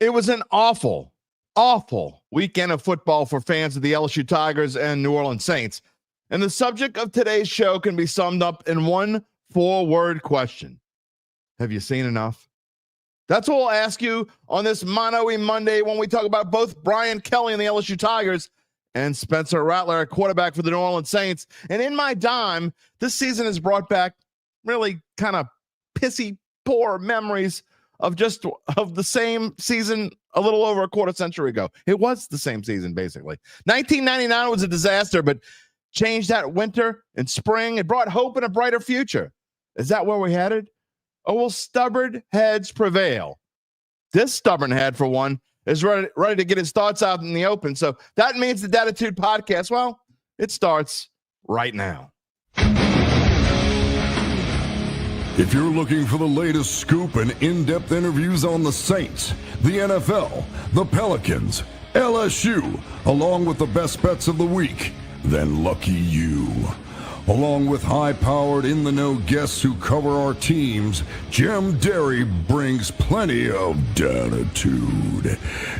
It was an awful, awful weekend of football for fans of the LSU Tigers and New Orleans Saints. And the subject of today's show can be summed up in one 4-word question. Have you seen enough? That's what we'll ask you on this Mano E Monday when we talk about both Brian Kelly and the LSU Tigers and Spencer Rattler, a quarterback for the New Orleans Saints. And in my dime, this season has brought back really kind of pissy, poor memories of the same season a little over a quarter century ago. It was the same season, basically. 1999 was a disaster, but changed that winter and spring. It brought hope and a brighter future. Is that where we're headed? Or will stubborn heads prevail? This stubborn head, for one, is ready to get his thoughts out in the open. So that means the Dattitude podcast, well, it starts right now. If you're looking for the latest scoop and in-depth interviews on the Saints, the NFL, the Pelicans, LSU, along with the best bets of the week, then lucky you. Along with high-powered, in-the-know guests who cover our teams, Jim Derry brings plenty of Dattitude.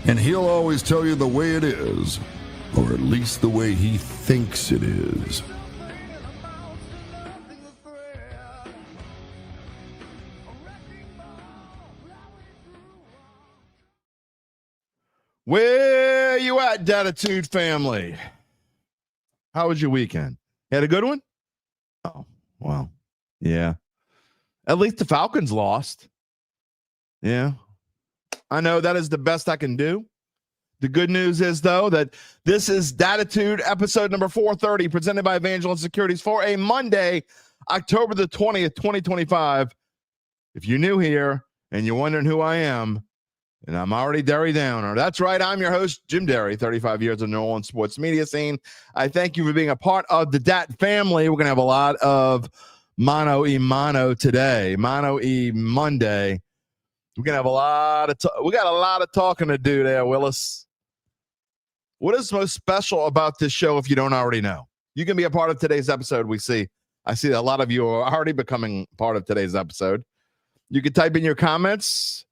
And he'll always tell you the way it is, or at least the way he thinks it is. Where you at, Dattitude family? How was your weekend? Had a good one? Oh, well, yeah. At least the Falcons lost. Yeah. I know that is the best I can do. The good news is, though, that this is Dattitude episode number 430, presented by Evangeline Securities for a Monday, October the 20th, 2025. If you're new here and you're wondering who I am, and I'm already Derry Downer. That's right. I'm your host, Jim Derry, 35 years of New Orleans sports media scene. I thank you for being a part of the Dat family. We're going to have a lot of Mano E Mono today. Mano E Monday. We're going to have we got a lot of talking to do there, Willis. What is most special about this show if you don't already know? You can be a part of today's episode. I see a lot of you are already becoming part of today's episode. You can type in your comments.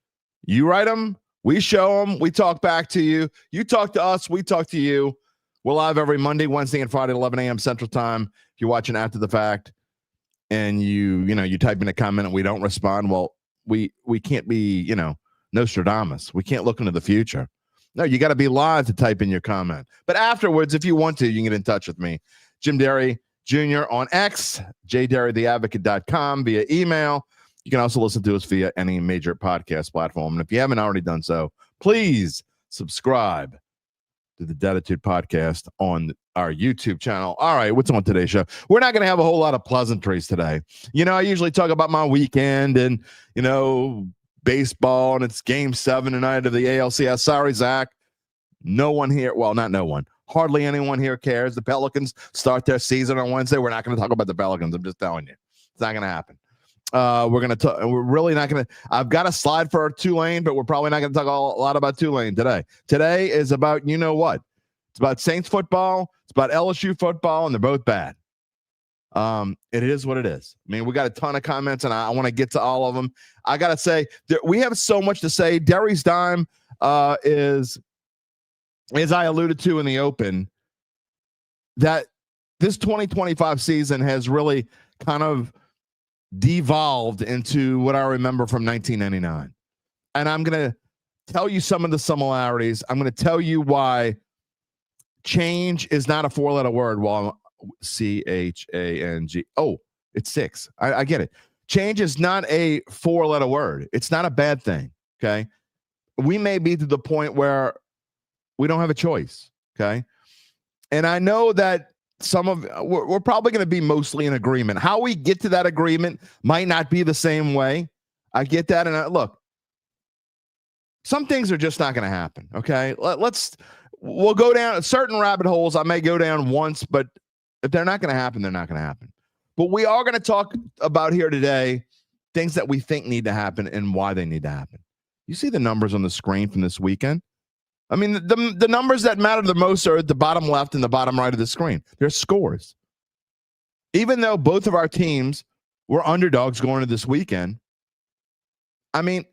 You write them, we show them, we talk back to you. You talk to us, we talk to you. We're live every Monday, Wednesday, and Friday at 11 a.m. Central Time. If you're watching after the fact and you type in a comment and we don't respond, well, we can't be, Nostradamus. We can't look into the future. No, you got to be live to type in your comment. But afterwards, if you want to, you can get in touch with me. Jim Derry Jr. on X, jderrytheadvocate.com via email. You can also listen to us via any major podcast platform. And if you haven't already done so, please subscribe to the Dattitude podcast on our YouTube channel. All right, what's on today's show? We're not going to have a whole lot of pleasantries today. I usually talk about my weekend and, baseball, and it's game 7 tonight of the ALCS. Sorry, Zach. No one here. Well, not no one. Hardly anyone here cares. The Pelicans start their season on Wednesday. We're not going to talk about the Pelicans. I'm just telling you. It's not going to happen. We're really not going to. I've got a slide for Tulane, but we're probably not going to talk a lot about Tulane today. Today is about what? It's about Saints football. It's about LSU football, and they're both bad. It is what it is. I mean, we got a ton of comments, and I want to get to all of them. I got to say, we have so much to say. Derry's dime is, as I alluded to in the open, that this 2025 season has really kind of devolved into what I remember from 1999. And I'm going to tell you some of the similarities. I'm going to tell you why change is not a 4-letter word. Well, C-H-A-N-G. Oh, it's 6. I get it. Change is not a 4-letter word. It's not a bad thing, okay? We may be to the point where we don't have a choice, okay? And I know that we're probably going to be mostly in agreement. How we get to that agreement might not be the same way. I get that. And look, some things are just not going to happen. Okay. We'll go down certain rabbit holes. I may go down once, but if they're not going to happen, they're not going to happen. But we are going to talk about here today things that we think need to happen and why they need to happen. You see the numbers on the screen from this weekend? I mean, the numbers that matter the most are at the bottom left and the bottom right of the screen. They're scores. Even though both of our teams were underdogs going into this weekend, I mean,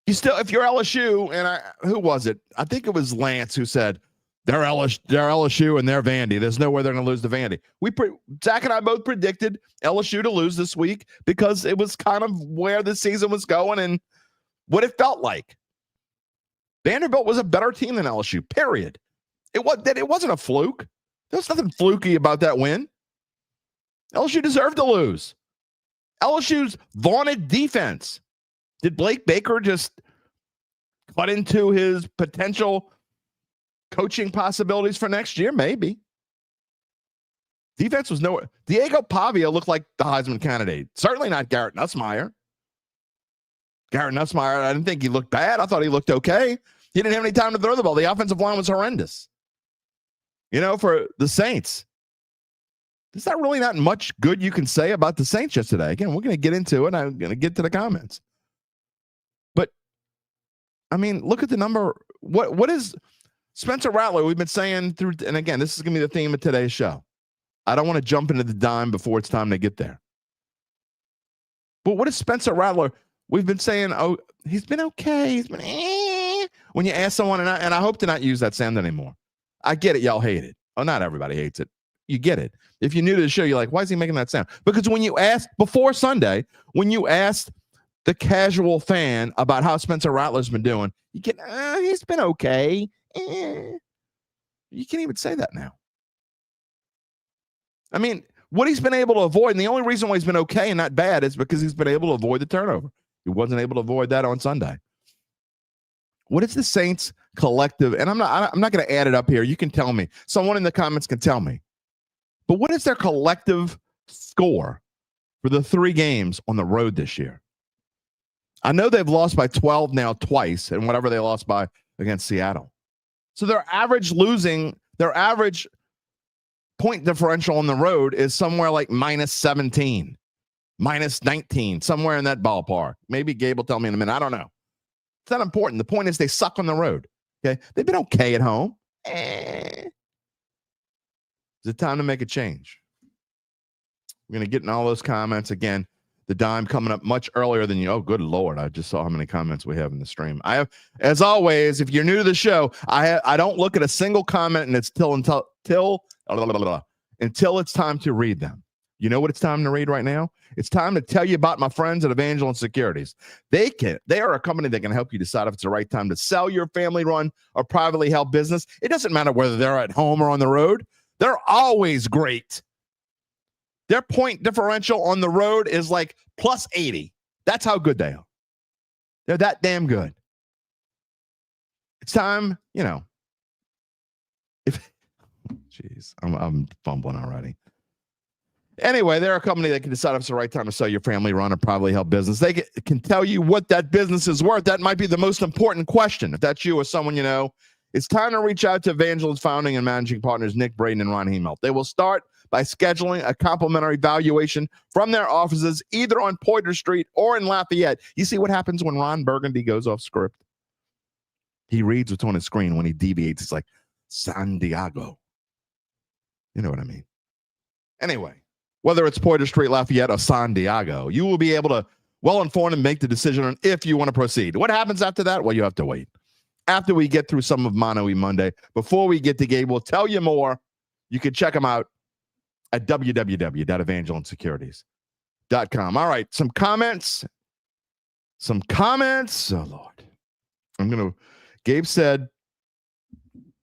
if you're LSU, and who was it? I think it was Lance who said they're LSU and they're Vandy. There's no way they're going to lose to Vandy. Zach and I both predicted LSU to lose this week because it was kind of where the season was going and what it felt like. Vanderbilt was a better team than LSU, period. It wasn't a fluke. There was nothing fluky about that win. LSU deserved to lose. LSU's vaunted defense. Did Blake Baker just cut into his potential coaching possibilities for next year? Maybe. Defense was nowhere. Diego Pavia looked like the Heisman candidate. Certainly not Garrett Nussmeier. I didn't think he looked bad. I thought he looked okay. He didn't have any time to throw the ball. The offensive line was horrendous. For the Saints. There's not really not much good you can say about the Saints yesterday. Again, we're going to get into it. I'm going to get to the comments. But, look at the number. What is Spencer Rattler? We've been saying through, and again, this is going to be the theme of today's show. I don't want to jump into the dime before it's time to get there. But what is Spencer Rattler? We've been saying, oh, he's been okay. He's been when you ask someone, and I hope to not use that sound anymore. I get it. Y'all hate it. Oh, not everybody hates it. You get it. If you're new to the show, you're like, why is he making that sound? Because when you asked before Sunday, when you asked the casual fan about how Spencer Rattler's been doing, you get, he's been okay. You can't even say that now. What he's been able to avoid, and the only reason why he's been okay and not bad is because he's been able to avoid the turnover. He wasn't able to avoid that on Sunday. What is the Saints collective? And I'm not going to add it up here. You can tell me. Someone in the comments can tell me. But what is their collective score for the 3 games on the road this year? I know they've lost by 12 now twice, and whatever they lost by against Seattle. So their average point differential on the road is somewhere like -17, -19, somewhere in that ballpark. Maybe Gabe will tell me in a minute. I don't know. It's not important. The point is they suck on the road. Okay, they've been okay at home. Is it time to make a change? We're going to get in all those comments again. The dime coming up much earlier than you. Oh, good Lord. I just saw how many comments we have in the stream. I have, as always, if you're new to the show, I don't look at a single comment and it's until it's time to read them. You know what it's time to read right now? It's time to tell you about my friends at Evangeline Securities. They are a company that can help you decide if it's the right time to sell your family-run or privately held business. It doesn't matter whether they're at home or on the road. They're always great. Their point differential on the road is like +80. That's how good they are. They're that damn good. It's time, I'm fumbling already. Anyway, they're a company that can decide if it's the right time to sell your family-run or privately held business. They can tell you what that business is worth. That might be the most important question. If that's you or someone you know, it's time to reach out to Evangeline's founding and managing partners, Nick Braden and Ron Hemelt. They will start by scheduling a complimentary valuation from their offices, either on Poydras Street or in Lafayette. You see what happens when Ron Burgundy goes off script? He reads what's on his screen. When he deviates, it's like San Diego. You know what I mean? Anyway, whether it's Poydras Street, Lafayette, or San Diego, you will be able to well-informed and make the decision on if you want to proceed. What happens after that? Well, you have to wait. After we get through some of Mano E Monday, before we get to Gabe, we'll tell you more. You can check them out at www.evangelinesecurities.com. All right, some comments. Oh, Lord. Gabe said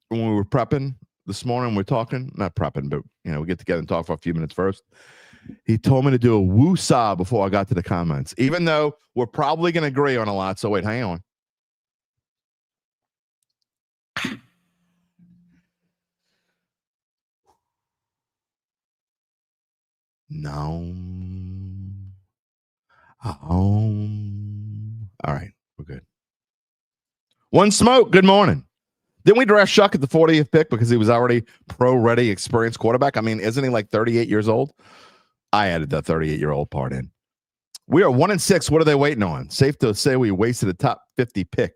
when we were prepping this morning, we're talking, not prepping, but, we get together and talk for a few minutes first. He told me to do a woo-saw before I got to the comments, even though we're probably going to agree on a lot. So wait, hang on. No. All right, we're good. One Smoke, good morning. Didn't we draft Shuck at the 40th pick because he was already pro-ready, experienced quarterback? Isn't he like 38 years old? I added the 38-year-old part in. We are 1-6. What are they waiting on? Safe to say we wasted a top 50 pick.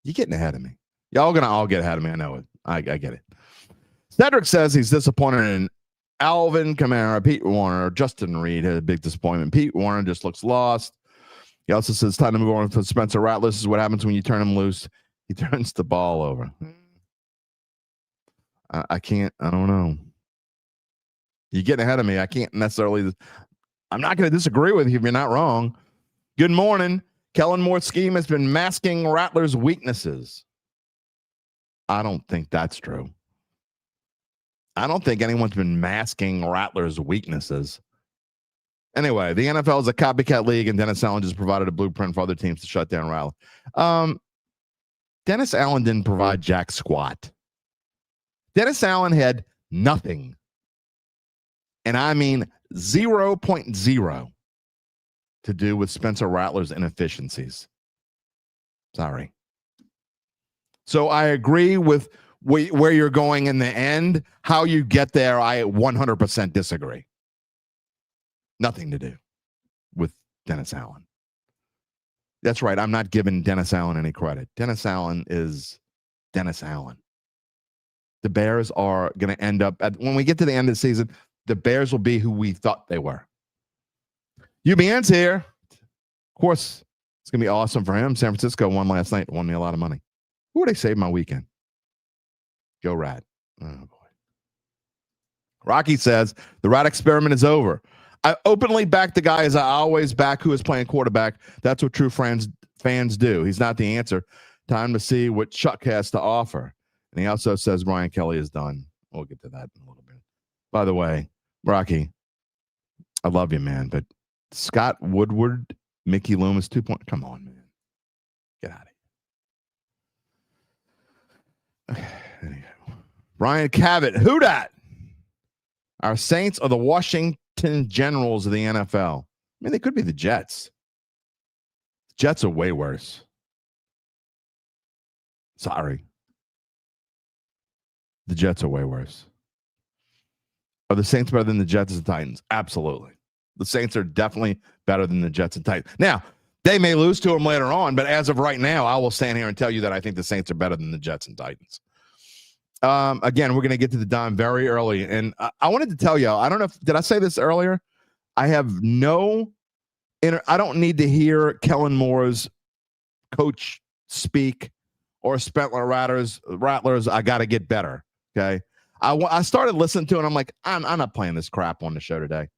You're getting ahead of me. Y'all going to all get ahead of me. I know it. I get it. Cedric says he's disappointed in Alvin Kamara, Pete Warner, Justin Reed had a big disappointment. Pete Warner just looks lost. He also says, time to move on to Spencer Rattler. This is what happens when you turn him loose. He turns the ball over. I can't. I don't know. You're getting ahead of me. I can't necessarily. I'm not going to disagree with you if you're not wrong. Good morning. Kellen Moore's scheme has been masking Rattler's weaknesses. I don't think that's true. I don't think anyone's been masking Rattler's weaknesses. Anyway, the NFL is a copycat league, and Dennis Allen just provided a blueprint for other teams to shut down Rattler. Dennis Allen didn't provide jack squat. Dennis Allen had nothing. And I mean 0.0 to do with Spencer Rattler's inefficiencies. Sorry. So I agree with where you're going in the end. How you get there, I 100% disagree. Nothing to do with Dennis Allen. That's right. I'm not giving Dennis Allen any credit. Dennis Allen is Dennis Allen. The Bears are going to end up, when we get to the end of the season, the Bears will be who we thought they were. UBN's here. Of course, it's going to be awesome for him. San Francisco won last night, won me a lot of money. Who would I save my weekend? Go Rat. Oh, boy. Rocky says, the Rat experiment is over. I openly back the guy as I always back who is playing quarterback. That's what true fans do. He's not the answer. Time to see what Chuck has to offer. And he also says Brian Kelly is done. We'll get to that in a little bit. By the way, Rocky, I love you, man, but Scott Woodward, Mickey Loomis, 2 point. Come on, man. Get out of here. Anyhow. Brian Cavett, who dat? Our Saints are the Washington Generals of the NFL. I mean, they could be the Jets. The Jets are way worse. Sorry. The Jets are way worse. Are the Saints better than the Jets and Titans? Absolutely. The Saints are definitely better than the Jets and Titans. Now, they may lose to them later on, but as of right now, I will stand here and tell you that I think the Saints are better than the Jets and Titans. Again, we're going to get to the dime very early. And I wanted to tell you, I don't know did I say this earlier? I have I don't need to hear Kellen Moore's coach speak or Spencer Rattler's I got to get better. Okay. I started listening to it. And I'm like, I'm not playing this crap on the show today.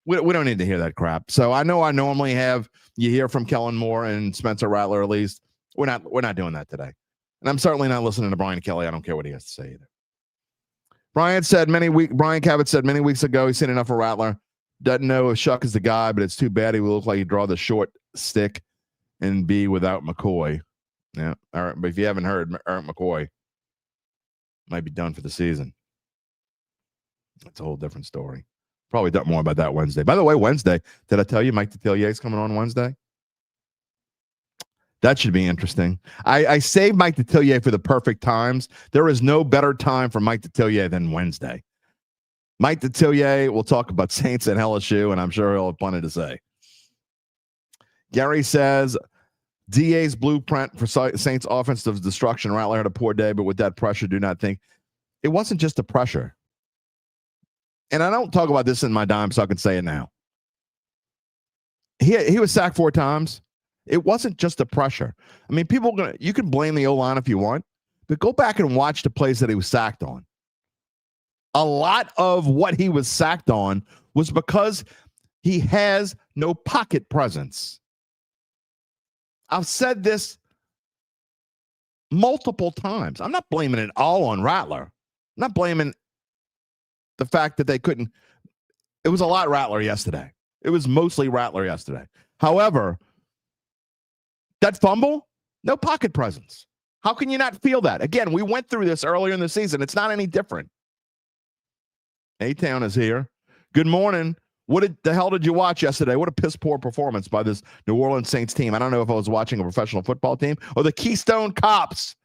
We don't need to hear that crap. So I know I normally have you hear from Kellen Moore and Spencer Rattler at least. We're not doing that today. And I'm certainly not listening to Brian Kelly. I don't care what he has to say either. Brian Cavett said many weeks ago he's seen enough of Rattler. Doesn't know if Shuck is the guy, but it's too bad he will look like he draw the short stick and be without McCoy. Yeah. All right. But if you haven't heard, Eric McCoy might be done for the season. That's a whole different story. Probably talk more about that Wednesday. By the way, Wednesday, did I tell you Mike Detillier is coming on Wednesday? That should be interesting. I saved Mike Detillier for the perfect times. There is no better time for Mike Detillier than Wednesday. Mike Detillier will talk about Saints and LSU, and I'm sure he'll have plenty to say. Gary says, DA's blueprint for Saints offensive destruction. Rattler had a poor day, but with that pressure, do not think. It wasn't just the pressure. And I don't talk about this in my dime, so I can say it now. He was sacked 4 times. It wasn't just the pressure. I mean, you can blame the O-line if you want, but go back and watch the plays that he was sacked on. A lot of what he was sacked on was because he has no pocket presence. I've said this multiple times. I'm not blaming it all on Rattler. I'm not blaming the fact that they couldn't. It was a lot Rattler yesterday. It was mostly Rattler yesterday. However, that fumble, no pocket presence. How can you not feel that? Again, we went through this earlier in the season. It's not any different. A-Town is here. Good morning. What the hell did you watch yesterday? What a piss poor performance by this New Orleans Saints team. I don't know if I was watching a professional football team or the Keystone Cops.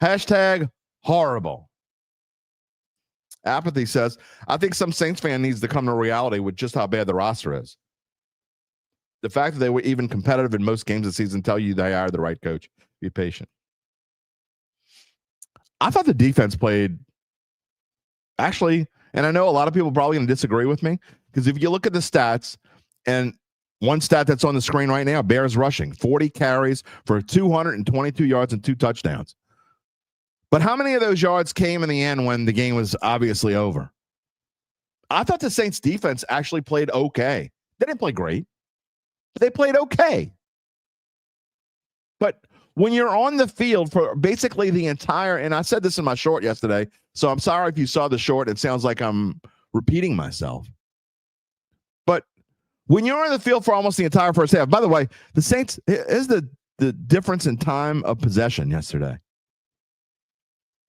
Hashtag horrible. Apathy says, I think some Saints fan needs to come to reality with just how bad the roster is. The fact that they were even competitive in most games this season tell you they are the right coach. Be patient. I thought the defense played actually, and I know a lot of people are probably going to disagree with me because if you look at the stats and One stat that's on the screen right now, Bears rushing, 40 carries for 222 yards and 2 touchdowns. But how many of those yards came in the end when the game was obviously over? I thought the Saints defense actually played okay. They didn't play great, but they played okay. But when you're on the field for basically the entire, and I said this in my short yesterday, so I'm sorry if you saw the short. It sounds like I'm repeating myself. But when you're on the field for almost the entire first half, by the way, the Saints, is the difference in time of possession yesterday.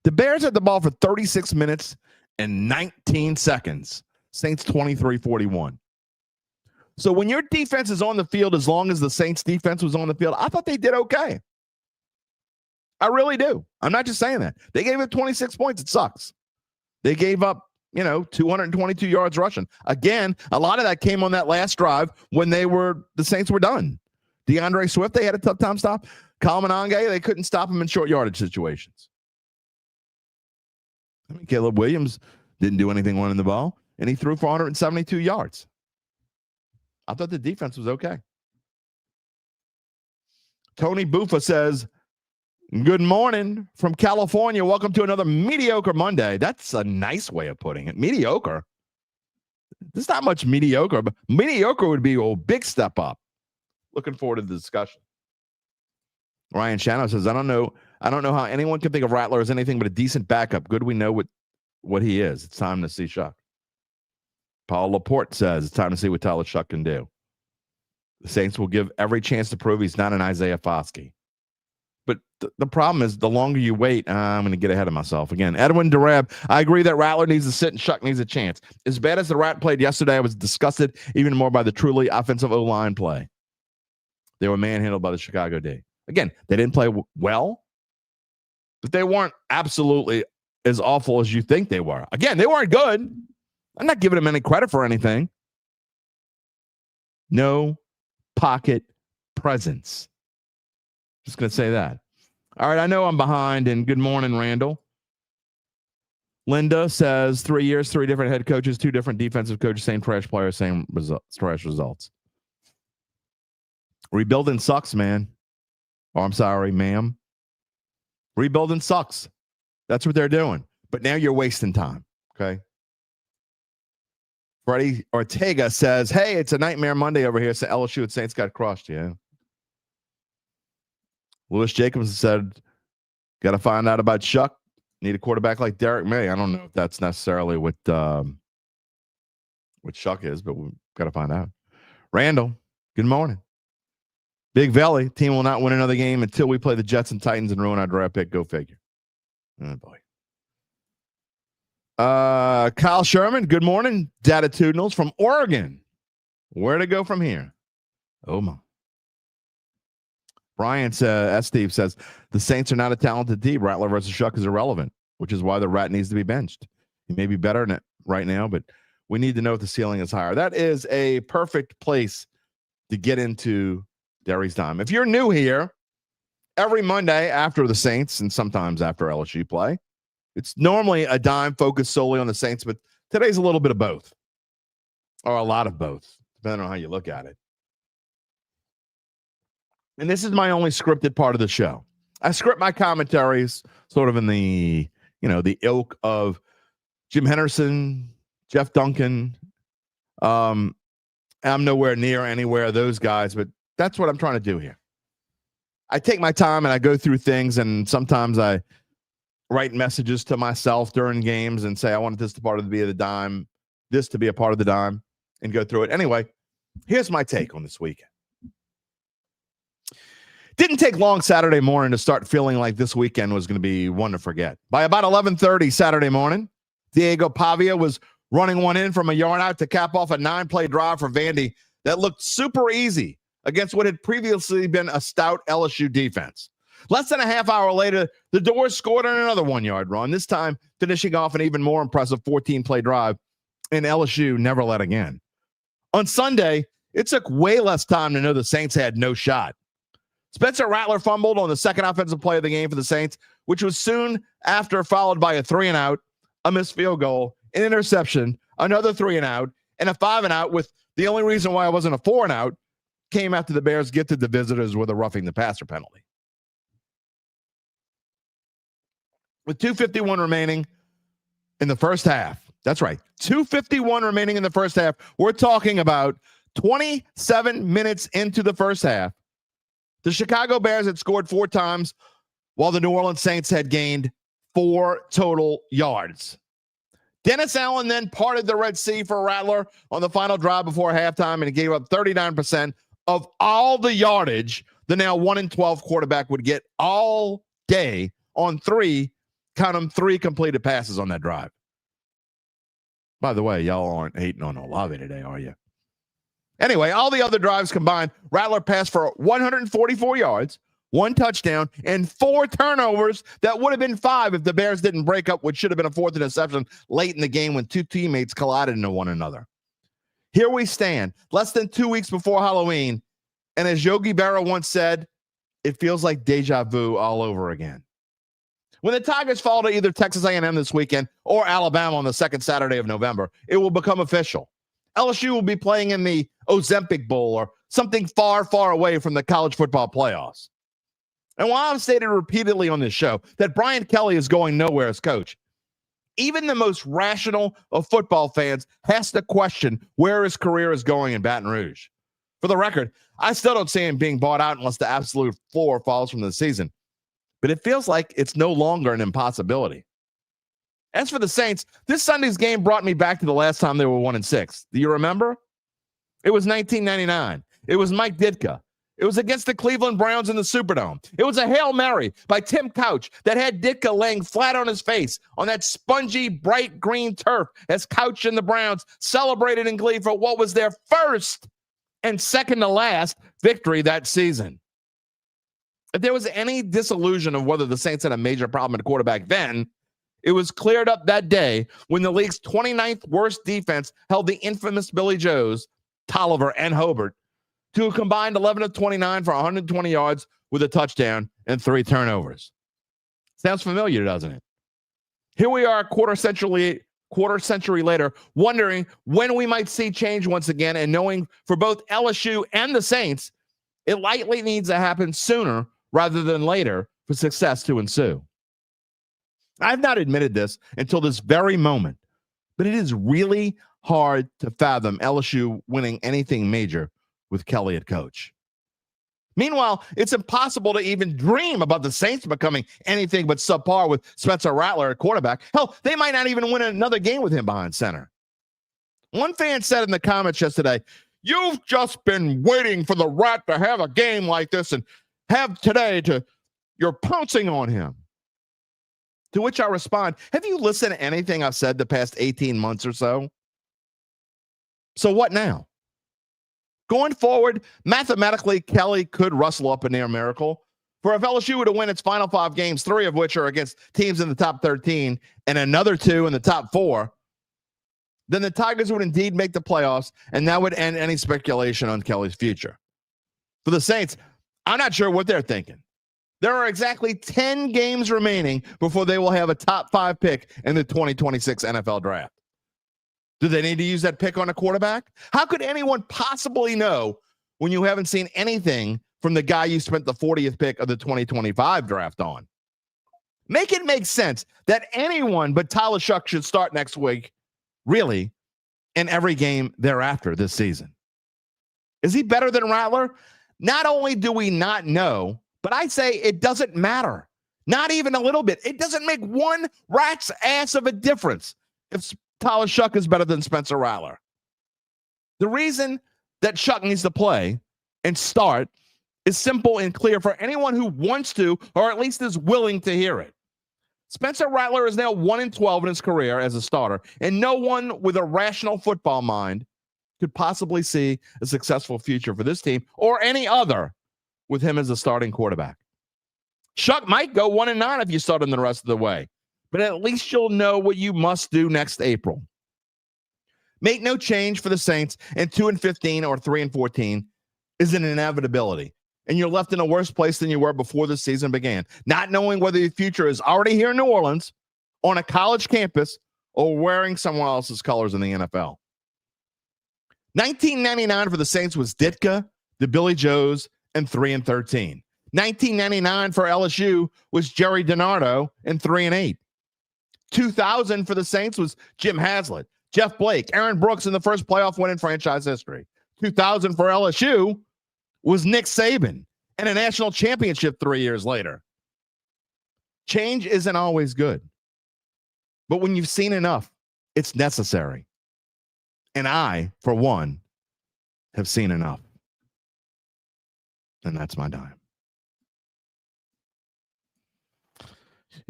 The Bears had the ball for 36 minutes and 19 seconds. Saints 23-41. So when your defense is on the field, as long as the Saints defense was on the field, I thought they did okay. I really do. I'm not just saying that. They gave up 26 points. It sucks. They gave up, 222 yards rushing. Again, a lot of that came on that last drive when the Saints were done. DeAndre Swift, they had a tough time stop. Kyle Monange, they couldn't stop him in short yardage situations. Caleb Williams didn't do anything running the ball, and he threw for 172 yards. I thought the defense was okay. Tony Buffa says, good morning from California. Welcome to another mediocre Monday. That's a nice way of putting it. Mediocre. There's not much mediocre, but mediocre would be a big step up. Looking forward to the discussion. Ryan Shano says, I don't know how anyone can think of Rattler as anything but a decent backup. Good we know what he is. It's time to see Shuck. Paul Laporte says it's time to see what Tyler Shuck can do. The Saints will give every chance to prove he's not an Isaiah Foskey. But the problem is the longer you wait, I'm going to get ahead of myself again. Edwin Durab, I agree that Rattler needs to sit and Shuck needs a chance. As bad as the Rat played yesterday, I was disgusted even more by the truly offensive O-line play. They were manhandled by the Chicago D. Again, they didn't play well, but they weren't absolutely as awful as you think they were. Again, they weren't good. I'm not giving them any credit for anything. No pocket presence. Just going to say that. All right, I know I'm behind, and good morning, Randall. Linda says 3 years, 3 different head coaches, 2 different defensive coaches, same trash players, same trash results. Rebuilding sucks, man. Oh, I'm sorry, ma'am. Rebuilding sucks. That's what they're doing. But now you're wasting time, okay? Freddie Ortega says, hey, it's a nightmare Monday over here. So LSU and Saints got crushed, yeah. Lewis Jacobs said, got to find out about Shuck. Need a quarterback like Derek May. I don't know if that's necessarily what Shuck is, but we've got to find out. Randall, good morning. Big Valley, team will not win another game until we play the Jets and Titans and ruin our draft pick. Go figure. Oh, boy. Kyle Sherman, good morning. Dattitudinals from Oregon. Where to go from here? Oh, my. Brian Steve says, the Saints are not a talented team. Rattler versus Shuck is irrelevant, which is why the Rat needs to be benched. He may be better than it right now, but we need to know if the ceiling is higher. That is a perfect place to get into Derry's time. If you're new here, every Monday after the Saints and sometimes after LSU play, it's normally a dime focused solely on the Saints, but today's a little bit of both, or a lot of both, depending on how you look at it. And this is my only scripted part of the show. I script my commentaries sort of in the ilk of Jim Henderson, Jeff Duncan. I'm nowhere near anywhere of those guys, but that's what I'm trying to do here. I take my time and I go through things, and sometimes I write messages to myself during games and say, I want this to be a part of the dime, and go through it. Anyway, here's my take on this weekend. Didn't take long Saturday morning to start feeling like this weekend was going to be one to forget. By about 11:30 Saturday morning, Diego Pavia was running one in from a yard out to cap off a 9-play drive for Vandy that looked super easy against what had previously been a stout LSU defense. Less than a half hour later, the Doors scored on another 1-yard run, this time finishing off an even more impressive 14-play drive, and LSU never led again. On Sunday, it took way less time to know the Saints had no shot. Spencer Rattler fumbled on the second offensive play of the game for the Saints, which was soon after followed by a 3-and-out, a missed field goal, an interception, another 3-and-out, and a 5-and-out, with the only reason why it wasn't a 4-and-out came after the Bears gifted the visitors with a roughing the passer penalty. With 2:51 remaining in the first half, that's right, 2:51 remaining in the first half, we're talking about 27 minutes into the first half. The Chicago Bears had scored 4 times while the New Orleans Saints had gained 4 total yards. Dennis Allen then parted the Red Sea for Rattler on the final drive before halftime, and he gave up 39% of all the yardage the now 1-12 quarterback would get all day on 3 completed passes on that drive. By the way, y'all aren't hating on Olave today, are you? Anyway, all the other drives combined, Rattler passed for 144 yards, 1 touchdown, and 4 turnovers that would have been 5 if the Bears didn't break up what should have been a 4th interception late in the game when 2 teammates collided into one another. Here we stand, less than 2 weeks before Halloween, and as Yogi Berra once said, it feels like deja vu all over again. When the Tigers fall to either Texas A&M this weekend or Alabama on the second Saturday of November, it will become official. LSU will be playing in the Ozempic Bowl or something far, far away from the college football playoffs. And while I've stated repeatedly on this show that Brian Kelly is going nowhere as coach, even the most rational of football fans has to question where his career is going in Baton Rouge. For the record, I still don't see him being bought out unless the absolute floor falls from the season. But it feels like it's no longer an impossibility. As for the Saints, this Sunday's game brought me back to the last time they were 1-6. Do you remember? It was 1999. It was Mike Ditka. It was against the Cleveland Browns in the Superdome. It was a Hail Mary by Tim Couch that had Ditka laying flat on his face on that spongy, bright green turf as Couch and the Browns celebrated in glee for what was their first and second to last victory that season. If there was any disillusion of whether the Saints had a major problem at quarterback then, it was cleared up that day when the league's 29th worst defense held the infamous Billy Joes, Tolliver, and Hobart to a combined 11 of 29 for 120 yards with a touchdown and 3 turnovers. Sounds familiar, doesn't it? Here we are a quarter century later, wondering when we might see change once again, and knowing for both LSU and the Saints, it likely needs to happen sooner rather than later for success to ensue. I've not admitted this until this very moment, but it is really hard to fathom LSU winning anything major with Kelly at coach. Meanwhile, it's impossible to even dream about the Saints becoming anything but subpar with Spencer Rattler at quarterback. Hell, they might not even win another game with him behind center. One fan said in the comments yesterday, "You've just been waiting for the Rat to have a game like this and have today you're pouncing on him." To which I respond, have you listened to anything I've said the past 18 months or so? So what now? Going forward, mathematically, Kelly could rustle up a near miracle. For if LSU were to win its final 5 games, 3 of which are against teams in the top 13 and another 2 in the top 4, then the Tigers would indeed make the playoffs, and that would end any speculation on Kelly's future. For the Saints, I'm not sure what they're thinking. There are exactly 10 games remaining before they will have a top 5 pick in the 2026 NFL draft. Do they need to use that pick on a quarterback? How could anyone possibly know when you haven't seen anything from the guy you spent the 40th pick of the 2025 draft on? Make it make sense that anyone but Tyler Shuck should start next week, really, in every game thereafter this season. Is he better than Rattler? Not only do we not know, but I say it doesn't matter. Not even a little bit. It doesn't make one rat's ass of a difference if Tyler Shuck is better than Spencer Rattler. The reason that Shuck needs to play and start is simple and clear for anyone who wants to, or at least is willing to hear it. Spencer Rattler is now 1-12 in his career as a starter, and no one with a rational football mind could possibly see a successful future for this team or any other with him as a starting quarterback. Shuck might go 1-9 if you start him the rest of the way, but at least you'll know what you must do next April. Make no change for the Saints, and 2-15 or 3-14 is an inevitability, and you're left in a worse place than you were before the season began, not knowing whether your future is already here in New Orleans, on a college campus, or wearing someone else's colors in the NFL. 1999 for the Saints was Ditka, the Billy Joes, and 3-13. 1999 for LSU was Jerry DiNardo and 3-8. 2000 for the Saints was Jim Haslett, Jeff Blake, Aaron Brooks in the first playoff win in franchise history. 2000 for LSU was Nick Saban and a national championship 3 years later. Change isn't always good, but when you've seen enough, it's necessary. And I, for one, have seen enough. And that's my dime.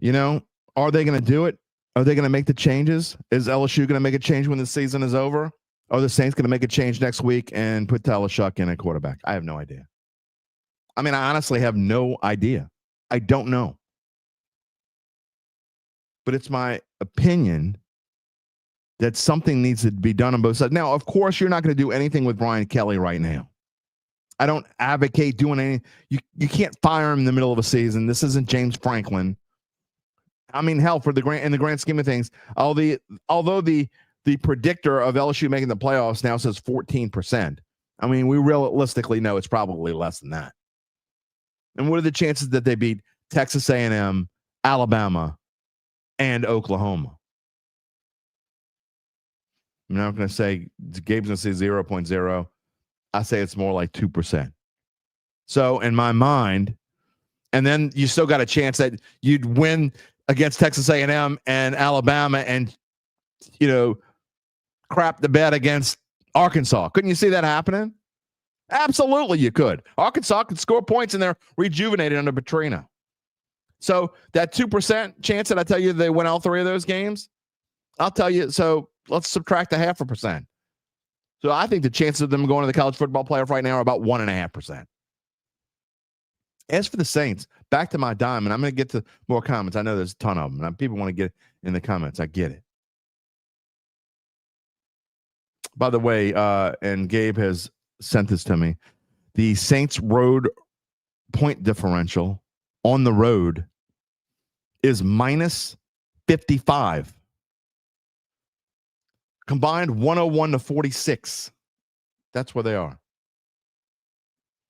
You know, are they going to do it? Are they going to make the changes? Is LSU going to make a change when the season is over? Are the Saints going to make a change next week and put Talashuk in at quarterback? I have no idea. I mean, I honestly have no idea. I don't know. But it's my opinion that something needs to be done on both sides. Now, of course, you're not going to do anything with Brian Kelly right now. I don't advocate doing anything. You can't fire him in the middle of a season. This isn't James Franklin. I mean, hell, in the grand scheme of things, although the predictor of LSU making the playoffs now says 14%. I mean, we realistically know it's probably less than that. And what are the chances that they beat Texas A&M, Alabama, and Oklahoma? I'm not going to say Gabe's going to say 0.0. I say it's more like 2%. So in my mind, and then you still got a chance that you'd win against Texas A&M and Alabama and, you know, crap the bed against Arkansas. Couldn't you see that happening? Absolutely you could. Arkansas could score points and they're rejuvenated under Petrino. So that 2% chance that I tell you they win all three of those games, I'll tell you, so let's subtract 0.5%. So I think the chances of them going to the college football playoff right now are about 1.5%. As for the Saints, back to my dime, and I'm going to get to more comments. I know there's a ton of them, and people want to get in the comments. I get it. By the way, and Gabe has sent this to me, the Saints road point differential on the road is minus 55. Combined 101-46. That's where they are.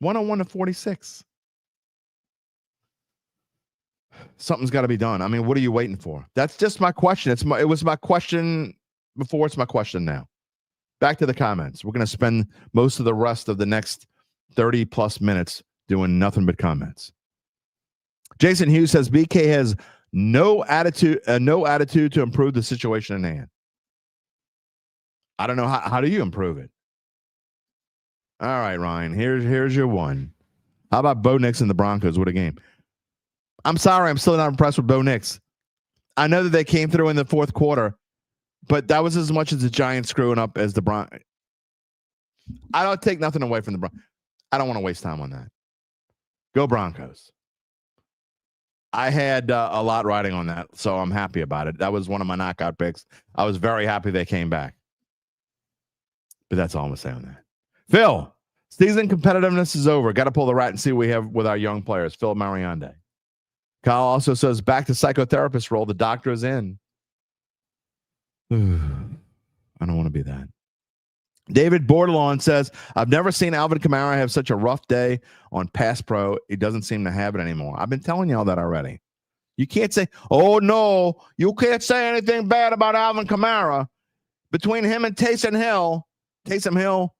101-46. Something's got to be done. I mean, what are you waiting for? That's just my question. It was my question before. It's my question now. Back to the comments. We're going to spend most of the rest of the next 30 plus minutes doing nothing but comments. Jason Hughes says BK has no attitude to improve the situation in hand. I don't know how do you improve it? All right, Ryan. Here's your one. How about Bo Nix and the Broncos? What a game. I'm sorry, I'm still not impressed with Bo Nix. I know that they came through in the fourth quarter, but that was as much as the Giants screwing up as the Broncos. I don't take nothing away from the Broncos. I don't want to waste time on that. Go Broncos. I had a lot riding on that, so I'm happy about it. That was one of my knockout picks. I was very happy they came back. But that's all I'm going to say on that. Phil, season competitiveness is over. Got to pull the rat and see what we have with our young players. Phil Mariande. Kyle also says, back to psychotherapist role. The doctor is in. I don't want to be that. David Bordelon says, I've never seen Alvin Kamara have such a rough day on Pass Pro. He doesn't seem to have it anymore. I've been telling you all that already. You can't say, oh, no, you can't say anything bad about Alvin Kamara. Between him and Taysom Hill,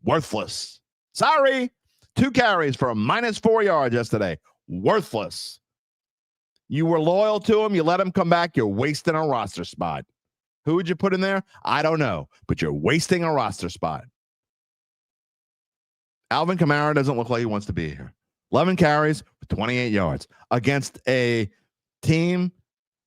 worthless. Sorry. 2 carries for a -4 yards yesterday. Worthless. You were loyal to him. You let him come back. You're wasting a roster spot. Who would you put in there? I don't know, but you're wasting a roster spot. Alvin Kamara doesn't look like he wants to be here. 11 carries for 28 yards against a team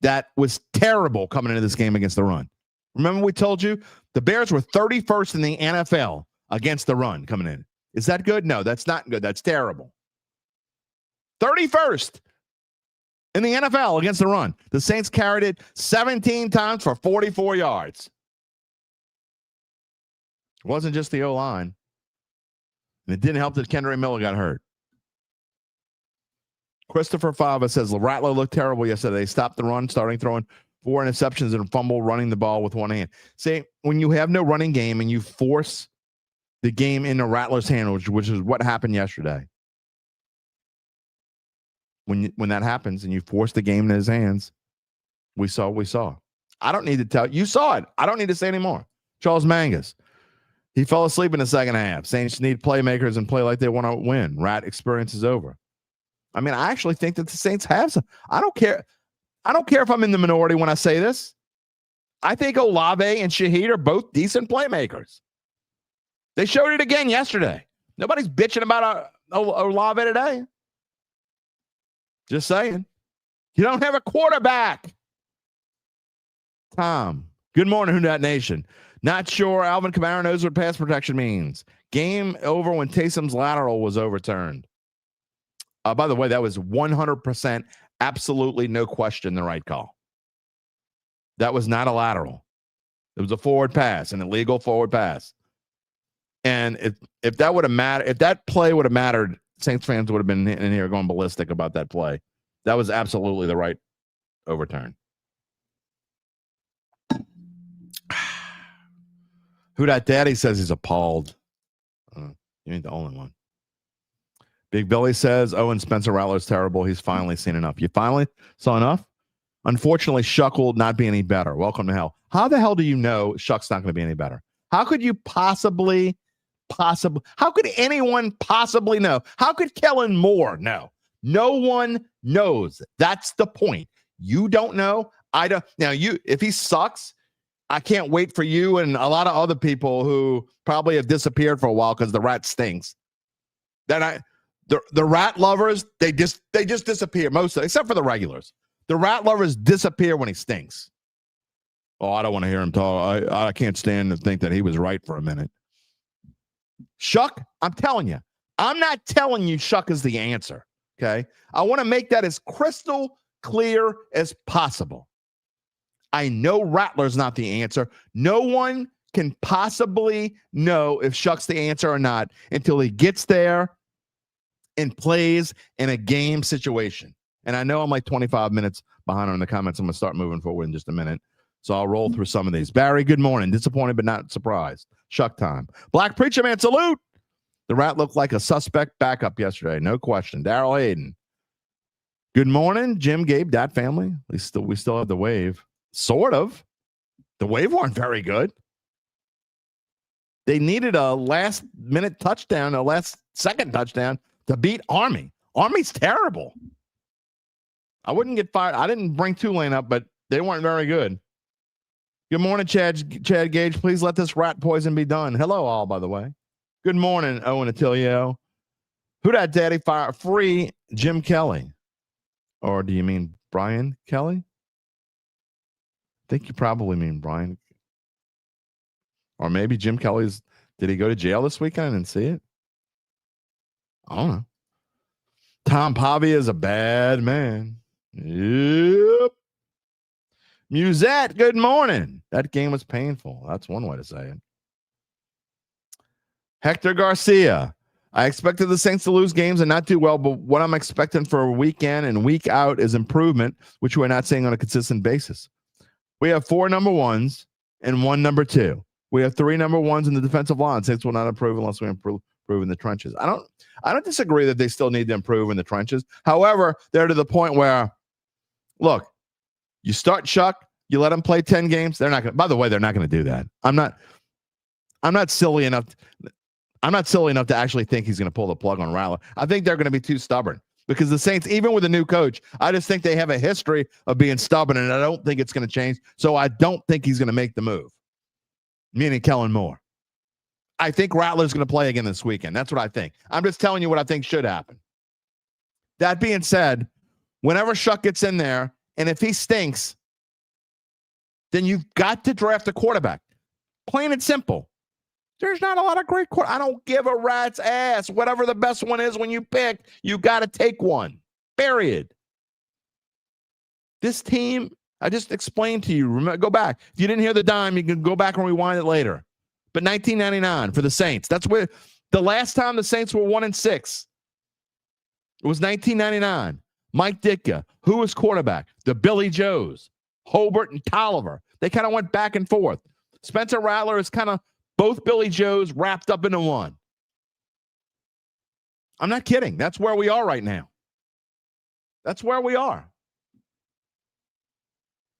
that was terrible coming into this game against the run. Remember we told you the Bears were 31st in the NFL against the run coming in. Is that good? No, that's not good. That's terrible. 31st. In the NFL against the run. The Saints carried it 17 times for 44 yards. It wasn't just the O-line. And it didn't help that Kendre Miller got hurt. Christopher Fava says, Rattler looked terrible yesterday. They stopped the run, starting throwing 4 interceptions and fumble, running the ball with one hand. See, when you have no running game and you force the game into Rattler's hand, which is what happened yesterday. When that happens and you force the game in his hands, we saw. I don't need to tell you saw it. I don't need to say anymore. Charles Mangus, he fell asleep in the second half. Saints need playmakers and play like they want to win. Rat experience is over. I mean, I actually think that the Saints have some. I don't care if I'm in the minority when I say this. I think Olave and Shaheed are both decent playmakers. They showed it again yesterday. Nobody's bitching about Olave today. Just saying. You don't have a quarterback. Tom, good morning, Who Dat Nation. Not sure Alvin Kamara knows what pass protection means. Game over when Taysom's lateral was overturned. By the way, that was 100%, absolutely no question, the right call. That was not a lateral. It was a forward pass, an illegal forward pass. And if that would have mattered, if that play would have mattered, Saints fans would have been in here going ballistic about that play. That was absolutely the right overturn. Who Dat Daddy says he's appalled. You ain't the only one. Big Billy says, and Spencer Rattler is terrible. He's finally seen enough. You finally saw enough? Unfortunately, Shuck will not be any better. Welcome to hell. How the hell do you know Shuck's not going to be any better? How could you possibly, how could anyone possibly know? How could Kellen Moore know? No one knows. That's the point. You don't know. I don't. Now, if he sucks, I can't wait for you and a lot of other people who probably have disappeared for a while because the rat stinks. Then the rat lovers, they just disappear, most except for the regulars. The rat lovers disappear when he stinks. Oh, I don't want to hear him talk. I can't stand to think that he was right for a minute. Shuck, I'm telling you. I'm not telling you Shuck is the answer, okay? I want to make that as crystal clear as possible. I know Rattler's not the answer. No one can possibly know if Shuck's the answer or not until he gets there and plays in a game situation. And I know I'm like 25 minutes behind on the comments. I'm going to start moving forward in just a minute. So I'll roll through some of these. Barry, good morning. Disappointed but not surprised. Shuck time. Black Preacher Man, salute. The Rat looked like a suspect backup yesterday. No question. Daryl Hayden. Good morning, Jim, Gabe, Dat family. We still have the wave. Sort of. The Wave weren't very good. They needed a last-minute touchdown, a last-second touchdown to beat Army. Army's terrible. I wouldn't get fired. I didn't bring Tulane up, but they weren't very good. Good morning, Chad Gage. Please let this rat poison be done. Hello, all, by the way. Good morning, Owen Attilio. Who Dat Daddy fire free Jim Kelly? Or do you mean Brian Kelly? I think you probably mean Brian. Or maybe Jim Kelly's. Did he go to jail this weekend and see it? I don't know. Tom Pavia is a bad man. Yep. Musette, good morning. That game was painful. That's one way to say it. Hector Garcia. I expected the Saints to lose games and not do well, but what I'm expecting for a week in and week out is improvement, which we're not seeing on a consistent basis. We have 4 number ones and 1 number 2. We have 3 number ones in the defensive line. Saints will not improve unless we improve in the trenches. I don't disagree that they still need to improve in the trenches. However, they're to the point where, look, you start Shuck, you let him play 10 games. They're not going to. By the way, they're not going to do that. I'm not silly enough. I'm not silly enough to actually think he's going to pull the plug on Rattler. I think they're going to be too stubborn because the Saints, even with a new coach, I just think they have a history of being stubborn, and I don't think it's going to change. So I don't think he's going to make the move. Meaning Kellen Moore. I think Rattler's going to play again this weekend. That's what I think. I'm just telling you what I think should happen. That being said, whenever Shuck gets in there, and if he stinks, then you've got to draft a quarterback. Plain and simple. There's not a lot of great quarterbacks. I don't give a rat's ass. Whatever the best one is when you pick, you got to take one. Period. This team, I just explained to you. Remember, go back. If you didn't hear the dime, you can go back and rewind it later. But 1999 for the Saints. That's where the last time the Saints were 1-6. It was 1999. Mike Ditka, who was quarterback? The Billy Joes, Hobart and Tolliver. They kind of went back and forth. Spencer Rattler is kind of Both Billy Joes wrapped up into one. I'm not kidding. That's where we are right now. That's where we are.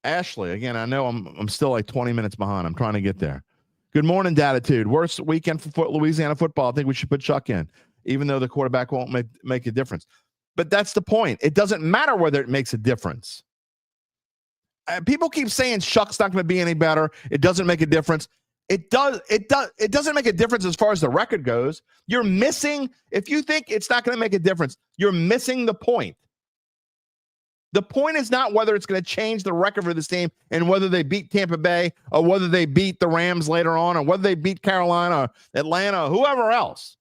Ashley, again, I know I'm still like 20 minutes behind. I'm trying to get there. Good morning, Dattitude. Worst weekend for Louisiana football. I think we should put Chuck in, even though the quarterback won't make a difference. But that's the point. It doesn't matter whether it makes a difference. People keep saying Chuck's not going to be any better. It doesn't make a difference. It doesn't make a difference as far as the record goes. You're missing, if you think it's not going to make a difference, you're missing the point. The point is not whether it's going to change the record for this team and whether they beat Tampa Bay or whether they beat the Rams later on or whether they beat Carolina or Atlanta or whoever else.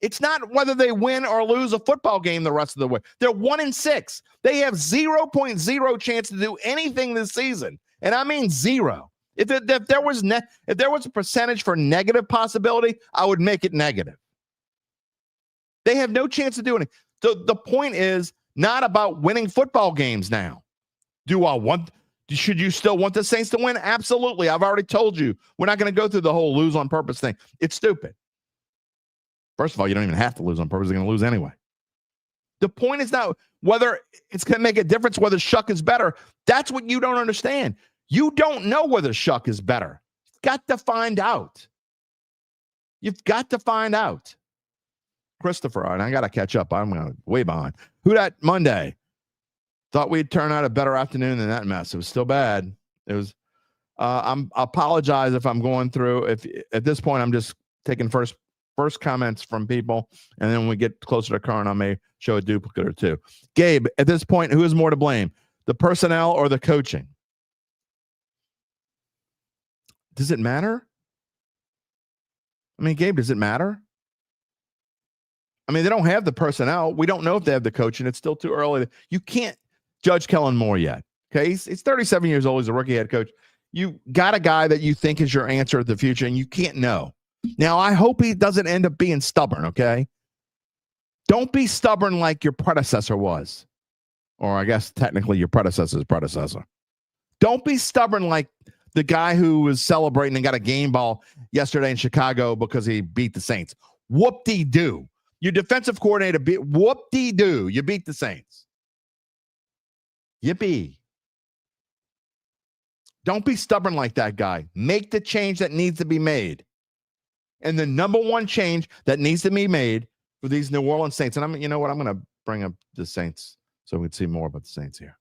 It's not whether they win or lose a football game the rest of the way. They're 1-6. They have 0.0 chance to do anything this season. And I mean zero. If there was a percentage for negative possibility, I would make it negative. They have no chance of doing it. So the point is not about winning football games now. Should you still want the Saints to win? Absolutely. I've already told you. We're not going to go through the whole lose on purpose thing. It's stupid. First of all, you don't even have to lose on purpose. They're going to lose anyway. The point is not whether it's going to make a difference whether Shuck is better. That's what you don't understand. You don't know whether Shuck is better. You've got to find out. You've got to find out. Christopher, and I got to catch up. I'm way behind. Who Dat Monday? Thought we'd turn out a better afternoon than that mess. It was still bad. It was. I apologize if I'm going through. If at this point I'm just taking first comments from people, and then when we get closer to current, I may show a duplicate or two. Gabe, at this point, who is more to blame, the personnel or the coaching? Does it matter? I mean, Gabe, does it matter? I mean, they don't have the personnel. We don't know if they have the coaching. It's still too early. You can't judge Kellen Moore yet. Okay, he's 37 years old. He's a rookie head coach. You got a guy that you think is your answer at the future, and you can't know. Now, I hope he doesn't end up being stubborn, okay? Don't be stubborn like your predecessor was. Or I guess technically your predecessor's predecessor. Don't be stubborn like the guy who was celebrating and got a game ball yesterday in Chicago because he beat the Saints. Whoop-de-doo. Your defensive coordinator beat whoop-de-doo. You beat the Saints. Yippee. Don't be stubborn like that guy. Make the change that needs to be made. And the number one change that needs to be made for these New Orleans Saints, and you know what? I'm going to bring up the Saints so we can see more about the Saints here.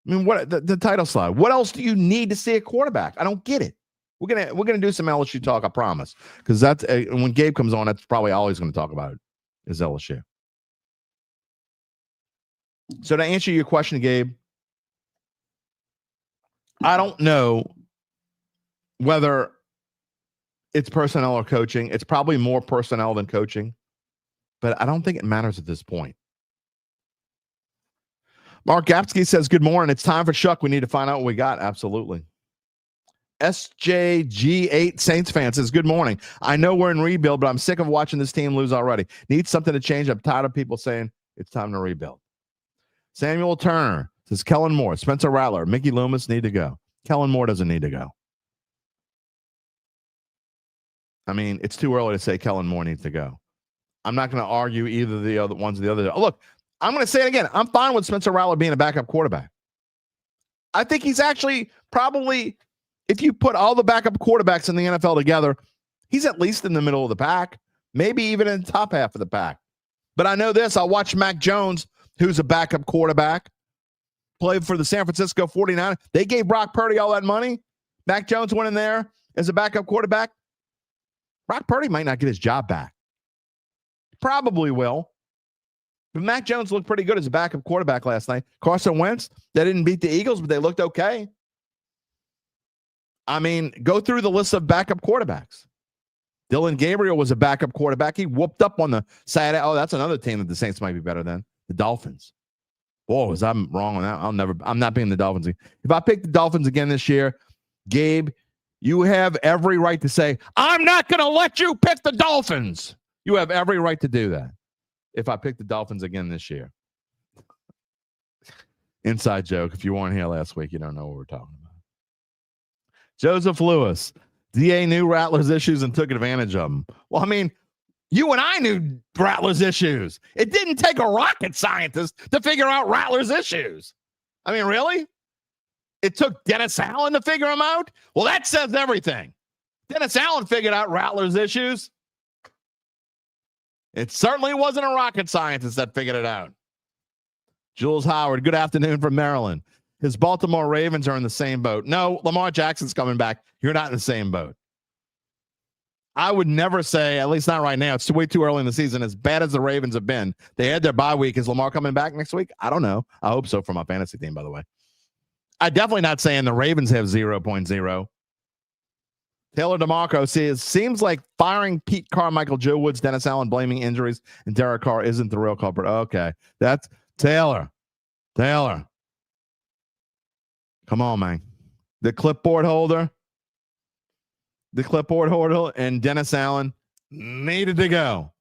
I mean, what the title slide? What else do you need to see a quarterback? I don't get it. We're gonna do some LSU talk, I promise, because that's when Gabe comes on. That's probably all he's going to talk about is LSU. So to answer your question, Gabe, I don't know whether it's personnel or coaching. It's probably more personnel than coaching, but I don't think it matters at this point. Mark Gapsky says, good morning. It's time for Shuck. We need to find out what we got. Absolutely. SJG8 Saints fan says, good morning. I know we're in rebuild, but I'm sick of watching this team lose already. Need something to change. I'm tired of people saying it's time to rebuild. Samuel Turner says, Kellen Moore, Spencer Rattler, Mickey Loomis need to go. Kellen Moore doesn't need to go. I mean, it's too early to say Kellen Moore needs to go. I'm not going to argue either the other ones or the other. Oh, look, I'm going to say it again. I'm fine with Spencer Rattler being a backup quarterback. I think he's actually probably, if you put all the backup quarterbacks in the NFL together, he's at least in the middle of the pack, maybe even in the top half of the pack. But I know this. I watched Mac Jones, who's a backup quarterback, play for the San Francisco 49ers. They gave Brock Purdy all that money. Mac Jones went in there as a backup quarterback. Brock Purdy might not get his job back. Probably will. But Mac Jones looked pretty good as a backup quarterback last night. Carson Wentz, they didn't beat the Eagles, but they looked okay. I mean, go through the list of backup quarterbacks. Dylan Gabriel was a backup quarterback. He whooped up on the side. Oh, that's another team that the Saints might be better than. The Dolphins. Whoa, was I wrong on that? I'm not picking the Dolphins. If I pick the Dolphins again this year, Gabe, you have every right to say, I'm not going to let you pick the Dolphins. You have every right to do that. If I pick the Dolphins again this year. Inside joke. If you weren't here last week, you don't know what we're talking about. Joseph Lewis. DA knew Rattler's issues and took advantage of them. Well, I mean, you and I knew Rattler's issues. It didn't take a rocket scientist to figure out Rattler's issues. I mean, really? It took Dennis Allen to figure them out? Well, that says everything. Dennis Allen figured out Rattler's issues. It certainly wasn't a rocket scientist that figured it out. Jules Howard, good afternoon from Maryland. His Baltimore Ravens are in the same boat. No, Lamar Jackson's coming back. You're not in the same boat. I would never say, at least not right now, it's way too early in the season, as bad as the Ravens have been. They had their bye week. Is Lamar coming back next week? I don't know. I hope so for my fantasy team, by the way. I'm definitely not saying the Ravens have 0.0. Taylor DeMarco seems like firing Pete Carmichael, Joe Woods, Dennis Allen, blaming injuries, and Derek Carr isn't the real culprit. Okay, that's Taylor. Come on, man. The clipboard holder and Dennis Allen needed to go.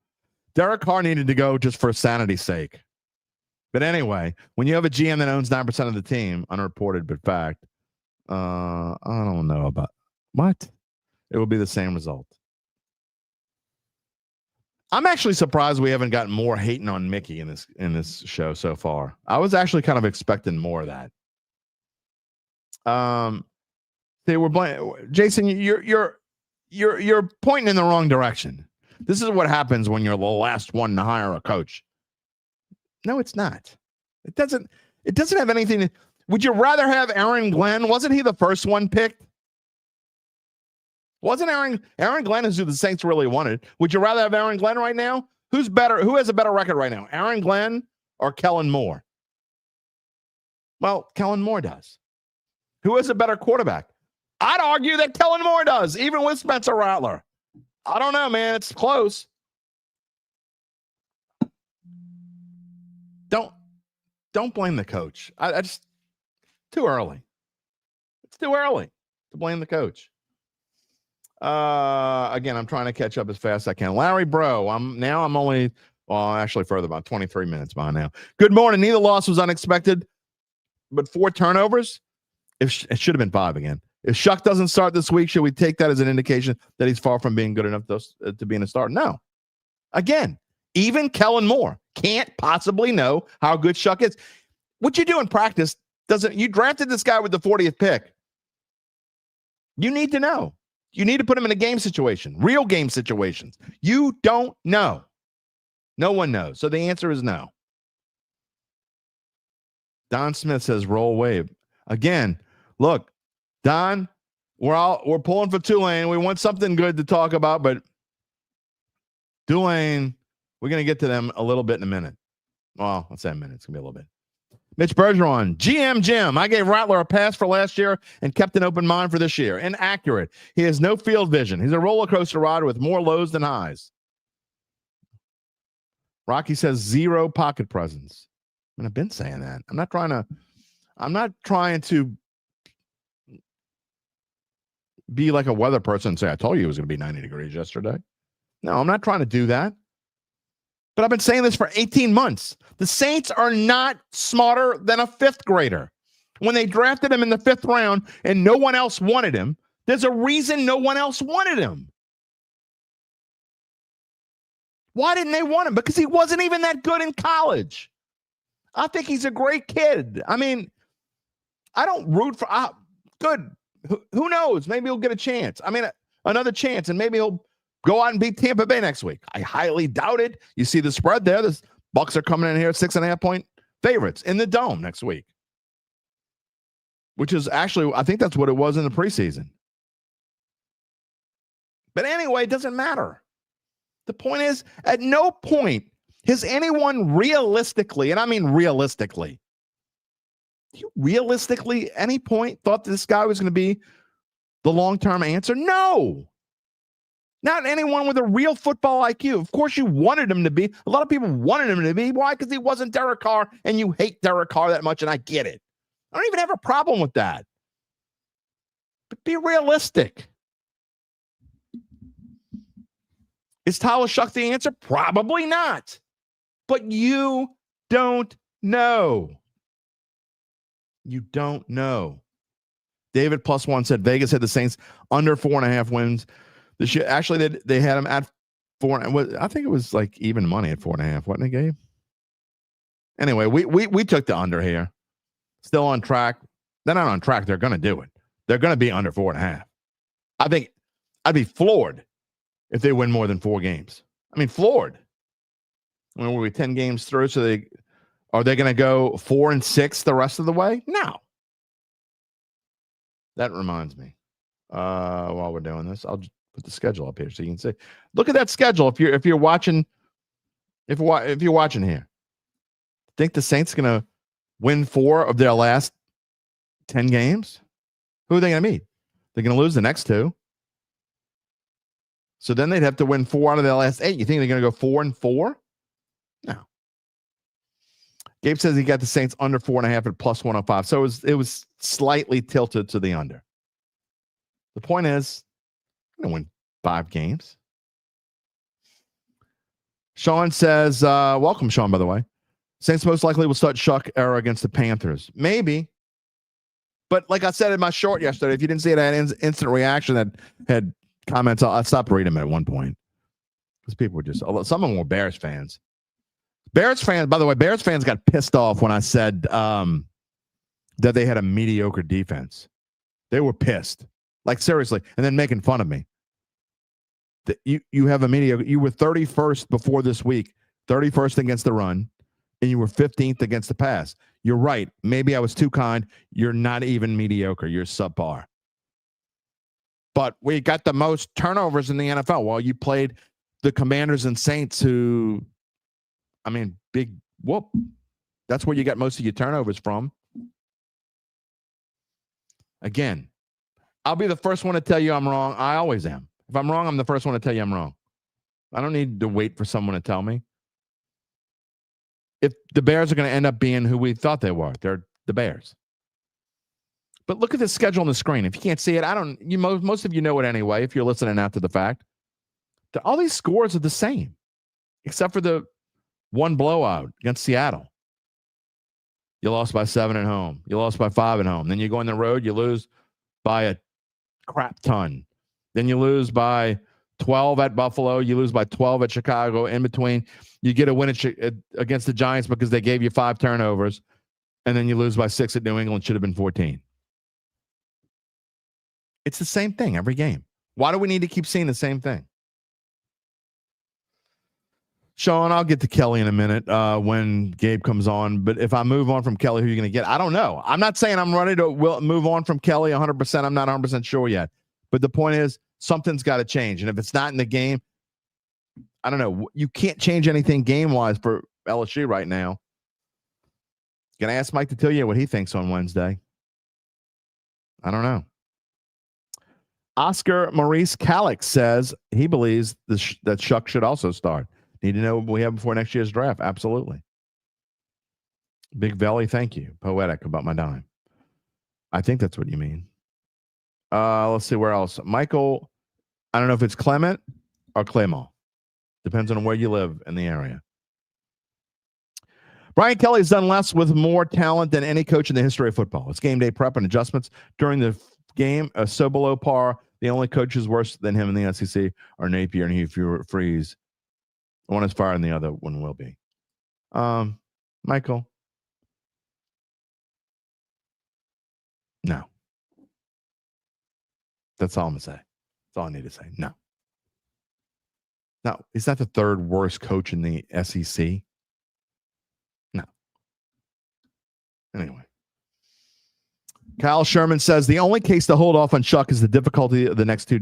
Derek Carr needed to go just for sanity's sake. But anyway, when you have a GM that owns 9% of the team, unreported but fact, I don't know about what. It will be the same result. I'm actually surprised we haven't gotten more hating on Mickey in this show so far. I was actually kind of expecting more of that. They were blaming Jason. You're pointing in the wrong direction. This is what happens when you're the last one to hire a coach. No, it's not. It doesn't have anything. Would you rather have Aaron Glenn? Wasn't he the first one picked? Wasn't Aaron Glenn is who the Saints really wanted? Would you rather have Aaron Glenn right now? Who's better? Who has a better record right now? Aaron Glenn or Kellen Moore? Well, Kellen Moore does. Who has a better quarterback? I'd argue that Kellen Moore does, even with Spencer Rattler. I don't know, man. It's close. Don't blame the coach. I just too early. It's too early to blame the coach. Again, I'm trying to catch up as fast as I can. Larry Bro, I'm only actually further, about 23 minutes by now. Good morning. Neither loss was unexpected, but 4 turnovers. It should have been 5 again. If Shuck doesn't start this week, should we take that as an indication that he's far from being good enough to be in a start? No. Again, even Kellen Moore can't possibly know how good Shuck is. What you do in practice you drafted this guy with the 40th pick. You need to know. You need to put him in a game situation, real game situations. You don't know. No one knows. So the answer is no. Don Smith says roll wave. Again, look, Don, we're pulling for Tulane. We want something good to talk about, but Tulane, we're going to get to them a little bit in a minute. Well, let's say a minute. It's going to be a little bit. Mitch Bergeron, GM Jim. I gave Rattler a pass for last year and kept an open mind for this year. Inaccurate. He has no field vision. He's a roller coaster rider with more lows than highs. Rocky says 0 pocket presence. I mean, I've been saying that. I'm not trying to be like a weather person and say, I told you it was going to be 90 degrees yesterday. No, I'm not trying to do that. But I've been saying this for 18 months. The Saints are not smarter than a 5th grader. When they drafted him in the 5th round and no one else wanted him, there's a reason no one else wanted him. Why didn't they want him? Because he wasn't even that good in college. I think he's a great kid. I mean, I don't root for good. Who knows? Maybe he'll get a chance. I mean, another chance, and maybe he'll go out and beat Tampa Bay next week. I highly doubt it. You see the spread there. The Bucks are coming in here 6.5-point favorites in the Dome next week, which is actually, I think that's what it was in the preseason. But anyway, it doesn't matter. The point is, at no point has anyone realistically, and I mean realistically, any point thought this guy was going to be the long-term answer? No. Not anyone with a real football IQ. Of course, you wanted him to be. A lot of people wanted him to be. Why? Because he wasn't Derek Carr, and you hate Derek Carr that much, and I get it. I don't even have a problem with that. But be realistic. Is Tyler Shuck the answer? Probably not. But you don't know. You don't know. David +1 said Vegas had the Saints under 4.5 wins. Actually, they had them at 4. I think it was like even money at 4.5, wasn't it, Gabe? Anyway, we took the under here. Still on track. They're not on track. They're going to do it. They're going to be under 4.5. I think I'd be floored if they win more than 4 games. I mean, floored. I mean, we'll be 10 games through, so are they going to go 4-6 the rest of the way? No. That reminds me. While we're doing this, I'll just put the schedule up here so you can see. Look at that schedule. If you're watching, if you're watching here, think the Saints going to win 4 of their last 10 games? Who are they going to meet? They're going to lose the next 2. So then they'd have to win 4 out of their last 8. You think they're going to go 4-4? No. Gabe says he got the Saints under 4.5 at +105. So it was slightly tilted to the under. The point is, they're going to win 5 games. Sean says, welcome, Sean, by the way. Saints most likely will start Shuck era against the Panthers. Maybe. But like I said in my short yesterday, if you didn't see it, I had instant reaction that had comments. I stopped reading them at one point. Because people were just, some of them were Bears fans. Bears fans, by the way, Bears fans got pissed off when I said that they had a mediocre defense. They were pissed. Like, seriously. And then making fun of me. You have a mediocre. You were 31st before this week, 31st against the run, and you were 15th against the pass. You're right. Maybe I was too kind. You're not even mediocre. You're subpar. But we got the most turnovers in the NFL. Well, you played the Commanders and Saints who, I mean, big whoop. That's where you got most of your turnovers from. Again, I'll be the first one to tell you I'm wrong. I always am. If I'm wrong, I'm the first one to tell you I'm wrong. I don't need to wait for someone to tell me. If the Bears are going to end up being who we thought they were, they're the Bears. But look at the schedule on the screen. If you can't see it, most of you know it anyway, if you're listening after the fact. All these scores are the same, except for the one blowout against Seattle. You lost by 7 at home. You lost by 5 at home. Then you go on the road, you lose by a crap ton. Then you lose by 12 at Buffalo. You lose by 12 at Chicago. In between, you get a win against the Giants because they gave you 5 turnovers. And then you lose by 6 at New England. Should have been 14. It's the same thing every game. Why do we need to keep seeing the same thing? Sean, I'll get to Kelly in a minute when Gabe comes on. But if I move on from Kelly, who are you going to get? I don't know. I'm not saying I'm ready to move on from Kelly 100%. I'm not 100% sure yet. But the point is, something's got to change. And if it's not in the game, I don't know. You can't change anything game-wise for LSU right now. Going to ask Mike to tell you what he thinks on Wednesday. I don't know. Oscar Maurice Calix says he believes that Shuck should also start. Need to know what we have before next year's draft. Absolutely. Big Valley, thank you. Poetic about my dime. I think that's what you mean. Let's see where else. Michael, I don't know if it's Clement or Clement. Depends on where you live in the area. Brian Kelly has done less with more talent than any coach in the history of football. It's game day prep and adjustments during the game so below par. The only coaches worse than him in the SEC are Napier and Hugh Freeze. One is fired and the other one will be. Michael. No. That's all I'm going to say. That's all I need to say. No. No, he's not the third worst coach in the SEC. No. Anyway. Kyle Sherman says the only case to hold off on Shuck is the difficulty of the next 2.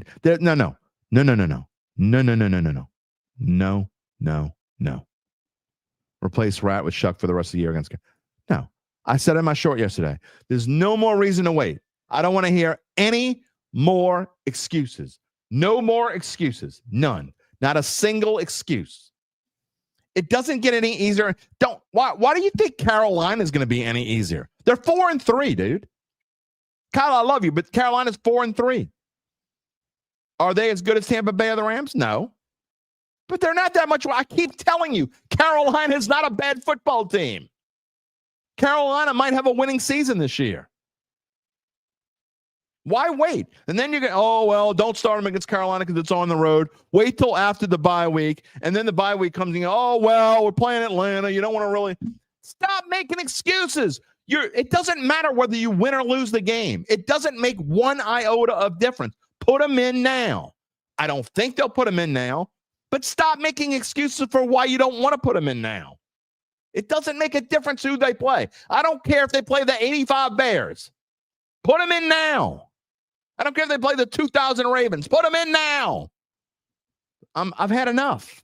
No. Replace Rat with Shuck for the rest of the year against. No. I said in my short yesterday, there's no more reason to wait. I don't want to hear any more excuses. No more excuses. None. Not a single excuse. It doesn't get any easier. Why do you think Carolina is going to be any easier? They're 4-3, dude. Kyle, I love you, but Carolina's 4-3. Are they as good as Tampa Bay or the Rams? No. But they're not that much. I keep telling you, Carolina is not a bad football team. Carolina might have a winning season this year. Why wait? And then you're going, oh, well, don't start him against Carolina because it's on the road. Wait till after the bye week. And then the bye week comes and, oh, well, we're playing Atlanta. You don't want to really stop making excuses. It doesn't matter whether you win or lose the game. It doesn't make one iota of difference. Put them in now. I don't think they'll put them in now, but stop making excuses for why you don't want to put them in now. It doesn't make a difference who they play. I don't care if they play the 85 Bears. Put them in now. I don't care if they play the 2000 Ravens. Put them in now. I've had enough.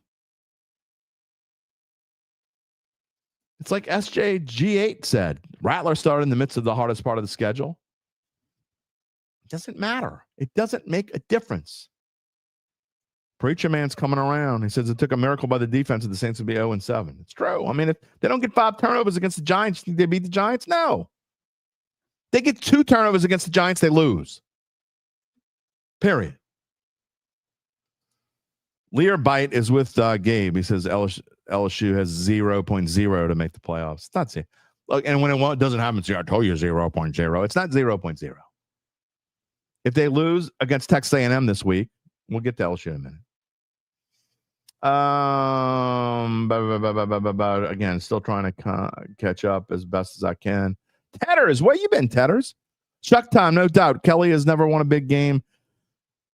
It's like SJG8 said. Rattler started in the midst of the hardest part of the schedule. It doesn't matter. It doesn't make a difference. Preacher Man's coming around. He says it took a miracle by the defense of the Saints to be 0-7. It's true. I mean, if they don't get 5 turnovers against the Giants, think they beat the Giants? No. They get 2 turnovers against the Giants, they lose. Period. Lear Bite is with Gabe. He says LSU has 0.0 to make the playoffs. It's not 0. Look, and when it doesn't happen, I told you 0.0. It's not 0.0. If they lose against Texas A&M this week, we'll get to LSU in a minute. Again, still trying to catch up as best as I can. Tetters, where you been, Tetters? Chuck time, no doubt. Kelly has never won a big game.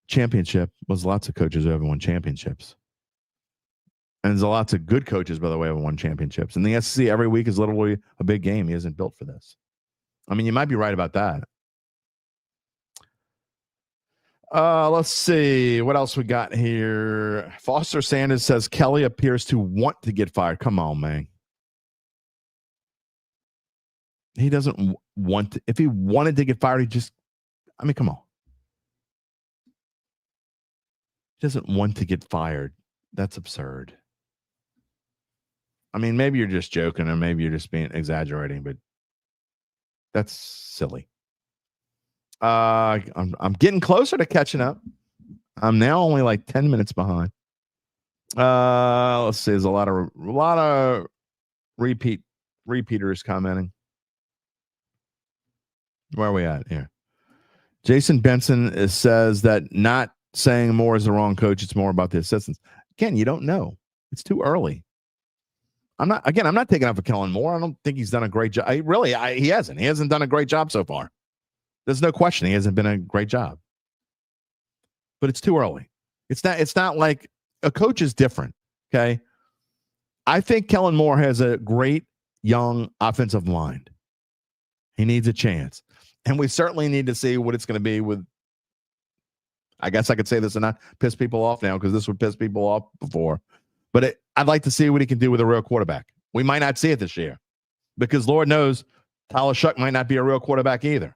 Championship. Was lots of coaches who haven't won championships. And there's lots of good coaches, by the way, who have won championships. And the SEC every week is literally a big game. He isn't built for this. I mean, you might be right about that. Let's see. What else we got here? Foster Sanders says Kelly appears to want to get fired. Come on, man. He doesn't want to. If he wanted to get fired, come on. He doesn't want to get fired. That's absurd. I mean, maybe you're just joking or maybe you're just being exaggerating, but that's silly. I'm getting closer to catching up. I'm now only like 10 minutes behind. Let's see. There's a lot of repeaters commenting. Where are we at here? Jason Benson says that not saying Moore is the wrong coach. It's more about the assistants. Again, you don't know. It's too early. I'm not taking up for Kellen Moore. I don't think he's done a great job. He hasn't. He hasn't done a great job so far. There's no question he hasn't been a great job. But it's too early. It's not like a coach is different. Okay. I think Kellen Moore has a great young offensive mind. He needs a chance. And we certainly need to see what it's going to be with. I guess I could say this and not piss people off now because this would piss people off before. But I'd like to see what he can do with a real quarterback. We might not see it this year because Lord knows Tyler Shuck might not be a real quarterback either.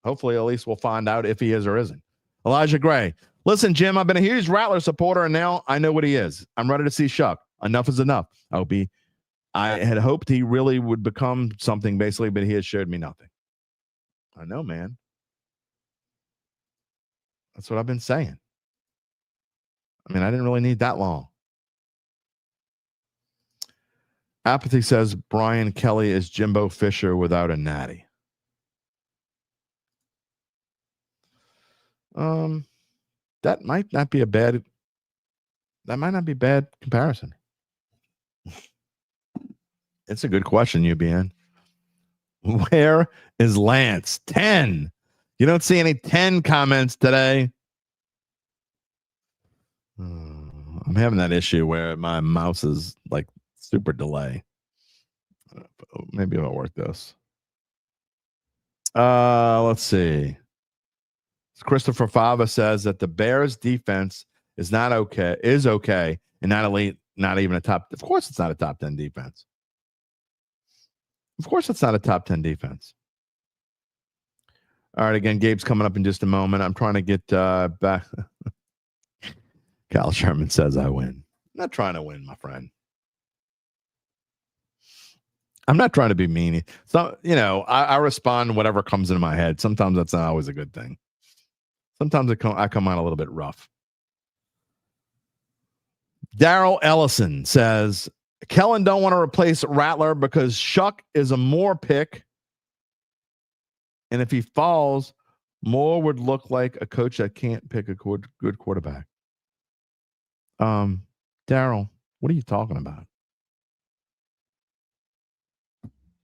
Hopefully, at least we'll find out if he is or isn't. Elijah Gray. Listen, Jim, I've been a huge Rattler supporter, and now I know what he is. I'm ready to see Shuck. Enough is enough. I had hoped he really would become something, basically, but he has showed me nothing. I know, man. That's what I've been saying. I mean, I didn't really need that long. Apathy says Brian Kelly is Jimbo Fisher without a natty. That might not be bad comparison. It's a good question, UBN. Where is Lance? 10. You don't see any 10 comments today. I'm having that issue where my mouse is like super delay. Maybe I'll work this. Let's see. Christopher Fava says that the Bears defense is okay, and not elite, not even a top. Of course, it's not a top 10 defense. Of course, it's not a top 10 defense. All right, again, Gabe's coming up in just a moment. I'm trying to get back. Kyle Sherman says I win. I'm not trying to win, my friend. I'm not trying to be mean. So, I respond to whatever comes into my head. Sometimes that's not always a good thing. Sometimes I come out a little bit rough. Daryl Ellison says, Kellen don't want to replace Rattler because Shuck is a Moore pick. And if he falls, Moore would look like a coach that can't pick a good quarterback. Daryl, what are you talking about?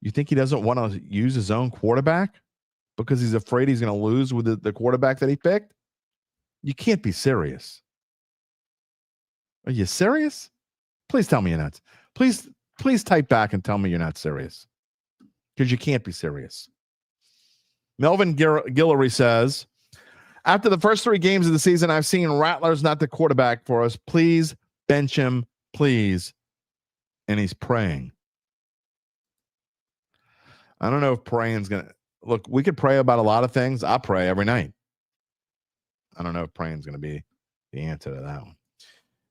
You think he doesn't want to use his own quarterback because he's afraid he's going to lose with the quarterback that he picked? You can't be serious. Are you serious? Please tell me you're not. Please type back and tell me you're not serious, because you can't be serious. Melvin Guillory says, after the first 3 games of the season, I've seen Rattler's not the quarterback for us. Please bench him, please. And he's praying. I don't know if praying's going to look. We could pray about a lot of things. I pray every night. I don't know if praying's going to be the answer to that one.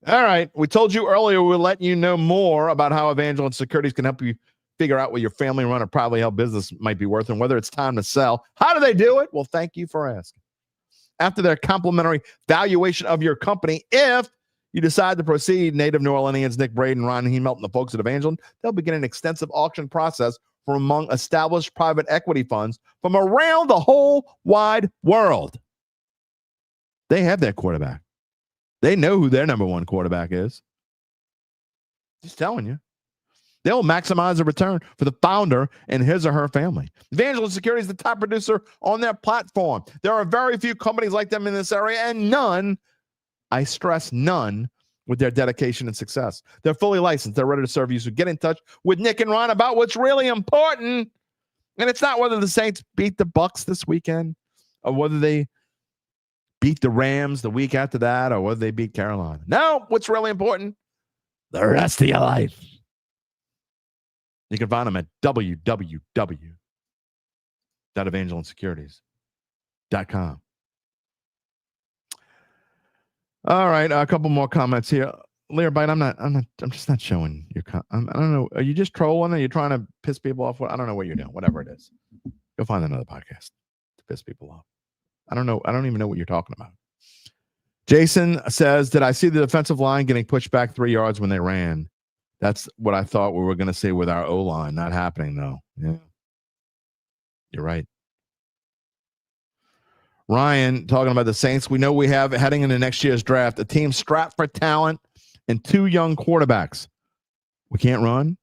All right. We told you earlier we'll let you know more about how Evangeline Securities can help you figure out what your family run or privately held business might be worth and whether it's time to sell. How do they do it? Well, thank you for asking. After their complimentary valuation of your company, if you decide to proceed, native New Orleanians Nick Braden, Ron Hemelton, the folks at Evangeline, they'll begin an extensive auction process from among established private equity funds from around the whole wide world. They have that quarterback. They know who their number 1 quarterback is. Just telling you. They'll maximize the return for the founder and his or her family. Evangeline Securities is the top producer on their platform. There are very few companies like them in this area, and none, I stress none, with their dedication and success. They're fully licensed. They're ready to serve you. So get in touch with Nick and Ron about what's really important. And it's not whether the Saints beat the Bucks this weekend or whether they beat the Rams the week after that or whether they beat Carolina. No, what's really important? The rest of your life. You can find them at www.evangelinesecurities.com. All right, a couple more comments here. Learbite, I'm just not showing your. I don't know. Are you just trolling? Are you trying to piss people off? I don't know what you're doing. Whatever it is, go find another podcast to piss people off. I don't know. I don't even know what you're talking about. Jason says, did I see the defensive line getting pushed back 3 yards when they ran? That's what I thought we were going to say with our O-line. Not happening, though. Yeah. You're right. Ryan, talking about the Saints, we know we have, heading into next year's draft, a team strapped for talent and 2 young quarterbacks. We can't run.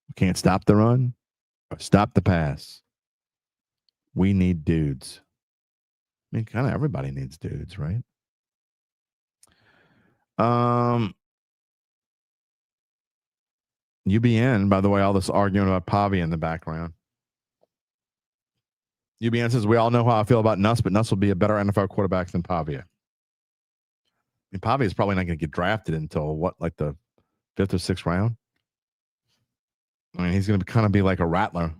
We can't stop the run or stop the pass. We need dudes. I mean, kind of everybody needs dudes, right? UBN, by the way, all this arguing about Pavia in the background. UBN says, we all know how I feel about Nuss, but Nuss will be a better NFL quarterback than Pavia. I mean, Pavia is probably not going to get drafted until like the 5th or 6th round. I mean, he's going to kind of be like a Rattler.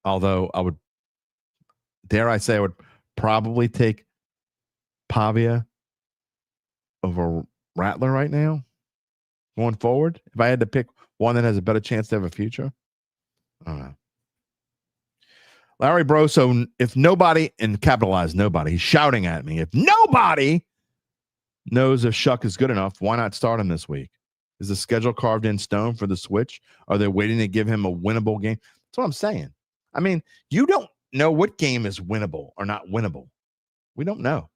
Although I would, dare I say, I would probably take Pavia over Rattler right now, going forward. If I had to pick one that has a better chance to have a future, I don't know. Larry Broso, if nobody, and capitalize nobody, he's shouting at me. If nobody knows if Shuck is good enough, why not start him this week? Is the schedule carved in stone for the switch? Are they waiting to give him a winnable game? That's what I'm saying. I mean, you don't know what game is winnable or not winnable. We don't know.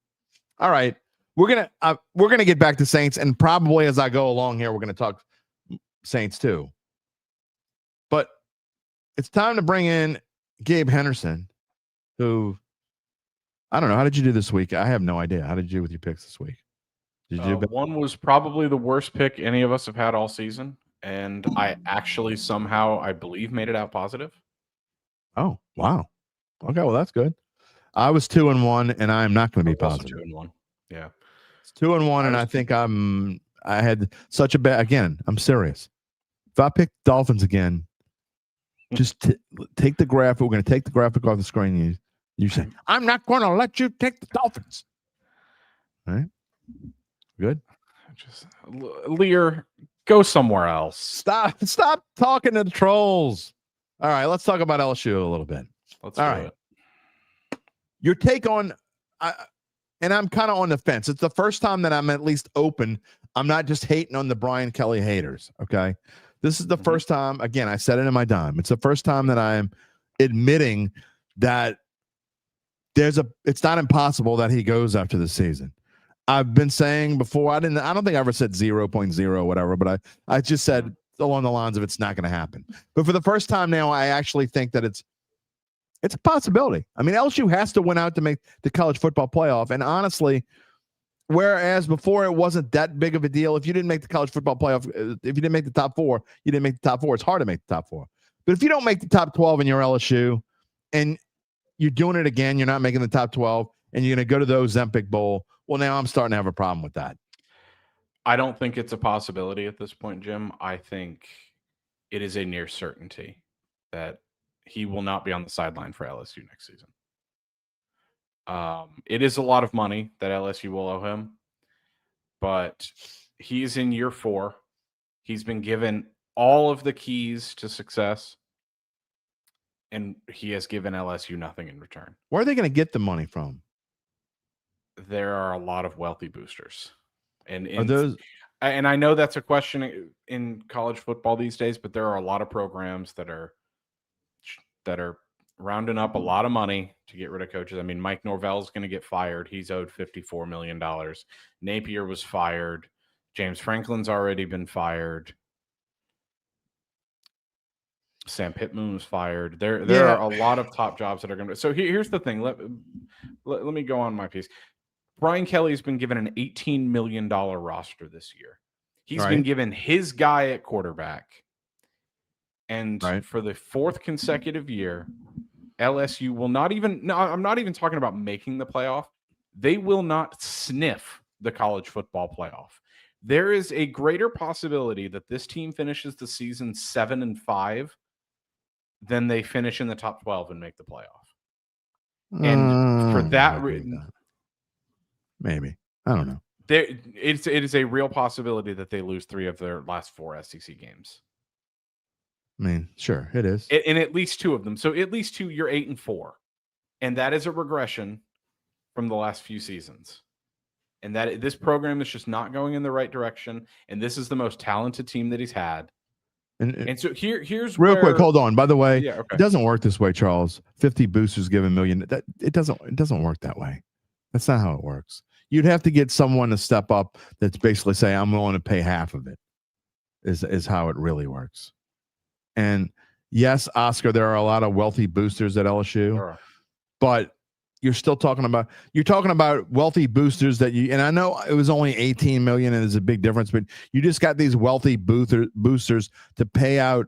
All right. We're gonna get back to Saints, and probably as I go along here, we're gonna talk Saints too. But it's time to bring in Gabe Henderson, who, I don't know. How did you do this week? I have no idea. How did you do with your picks this week? Did you do one was probably the worst pick any of us have had all season, and I actually somehow, I believe, made it out positive. Oh, wow. Okay, well, that's good. I was 2-1, and I am not going to be positive. 2-1. Yeah. It's 2-1, and I think I had such a bad, again, I'm serious. If I pick Dolphins again, just take the graphic. We're going to take the graphic off the screen. You say, I'm not going to let you take the Dolphins. All right. Good. Just Lear, go somewhere else. Stop talking to the trolls. All right, let's talk about LSU a little bit. Let's do it. Your take on, and I'm kind of on the fence. It's the first time that I'm at least open. I'm not just hating on the Brian Kelly haters. Okay. This is the first time, again, I said it in my dime. It's the first time that I'm admitting that it's not impossible that he goes after the season. I've been saying before, I don't think I ever said 0.0 whatever, but I just said along the lines of it's not going to happen. But for the first time now, I actually think that it's a possibility. I mean, LSU has to win out to make the college football playoff. And honestly, whereas before it wasn't that big of a deal, if you didn't make the college football playoff, if you didn't make the top 4, you didn't make the top 4. It's hard to make the top 4. But if you don't make the top 12 in your LSU and you're doing it again, you're not making the top 12, and you're going to go to the Ozempic Bowl, well, now I'm starting to have a problem with that. I don't think it's a possibility at this point, Jim. I think it is a near certainty that he will not be on the sideline for LSU next season. It is a lot of money that LSU will owe him, but he's in year 4. He's been given all of the keys to success, and he has given LSU nothing in return. Where are they going to get the money from? There are a lot of wealthy boosters. And I know that's a question in college football these days, but there are a lot of programs that are rounding up a lot of money to get rid of coaches. I mean, Mike Norvell's going to get fired. He's owed $54 million. Napier was fired. James Franklin's already been fired. Sam Pittman was fired. There are a lot of top jobs that are going to. So here's the thing. Let me go on my piece. Brian Kelly's been given an $18 million roster this year. He's been given his guy at quarterback. And for the 4th consecutive year, LSU will not even – no, I'm not even talking about making the playoff. They will not sniff the college football playoff. There is a greater possibility that this team finishes the season 7-5 than they finish in the top 12 and make the playoff. And for that reason – maybe. I don't know. It is a real possibility that they lose 3 of their last 4 SEC games. I mean, sure, it is. And at least 2 of them. So at least 2, you're 8-4. And that is a regression from the last few seasons. And that this program is just not going in the right direction. And this is the most talented team that he's had. And so here's real quick, hold on. By the way, it doesn't work this way, Charles. 50 boosters give $1 million. It doesn't work that way. That's not how it works. You'd have to get someone to step up that's basically say, I'm willing to pay half of it, is how it really works. And yes, Oscar, there are a lot of wealthy boosters at LSU, but you're talking about wealthy boosters and I know it was only 18 million and there's a big difference, but you just got these wealthy boosters to pay out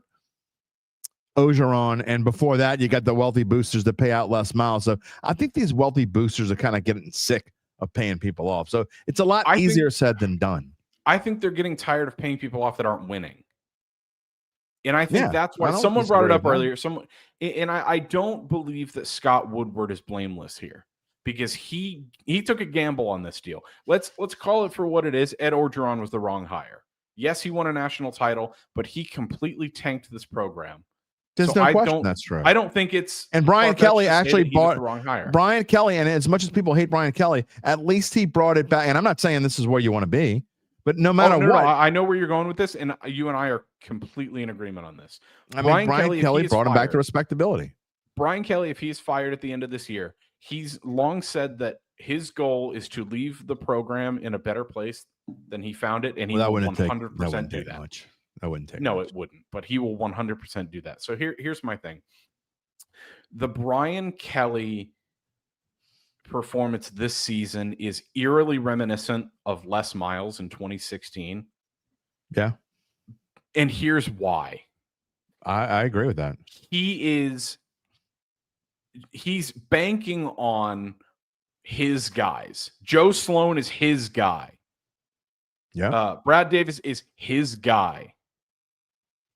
Ogeron, and before that, you got the wealthy boosters that pay out Les Miles. So I think these wealthy boosters are kind of getting sick of paying people off. So it's a lot easier said than done. I think they're getting tired of paying people off that aren't winning. And I think that's why someone brought it up earlier. I don't believe that Scott Woodward is blameless here because he took a gamble on this deal. Let's call it for what it is. Ed Orgeron was the wrong hire. Yes, he won a national title, but he completely tanked this program. There's no question that's true. I don't think it's. And Brian Kelly actually bought the wrong hire. Brian Kelly, and as much as people hate Brian Kelly, at least he brought it back. And I'm not saying this is where you want to be, but no matter what, I know where you're going with this, and you and I are completely in agreement on this. Brian Kelly brought him back to respectability. Brian Kelly, if he's fired at the end of this year, he's long said that his goal is to leave the program in a better place than he found it, and he will 100% do that. Much. I wouldn't take it wouldn't, but he will 100% do that. So here's my thing. The Brian Kelly performance this season is eerily reminiscent of Les Miles in 2016. Yeah. And here's why. I agree with that. He's banking on his guys. Joe Sloan is his guy. Yeah. Brad Davis is his guy.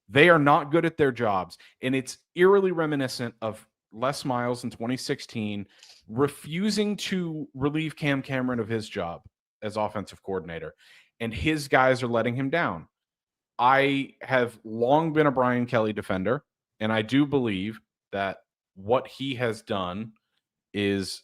They are not good at their jobs. And it's eerily reminiscent of Les Miles in 2016 refusing to relieve Cam Cameron of his job as offensive coordinator. And his guys are letting him down. I have long been a Brian Kelly defender, and I do believe that what he has done is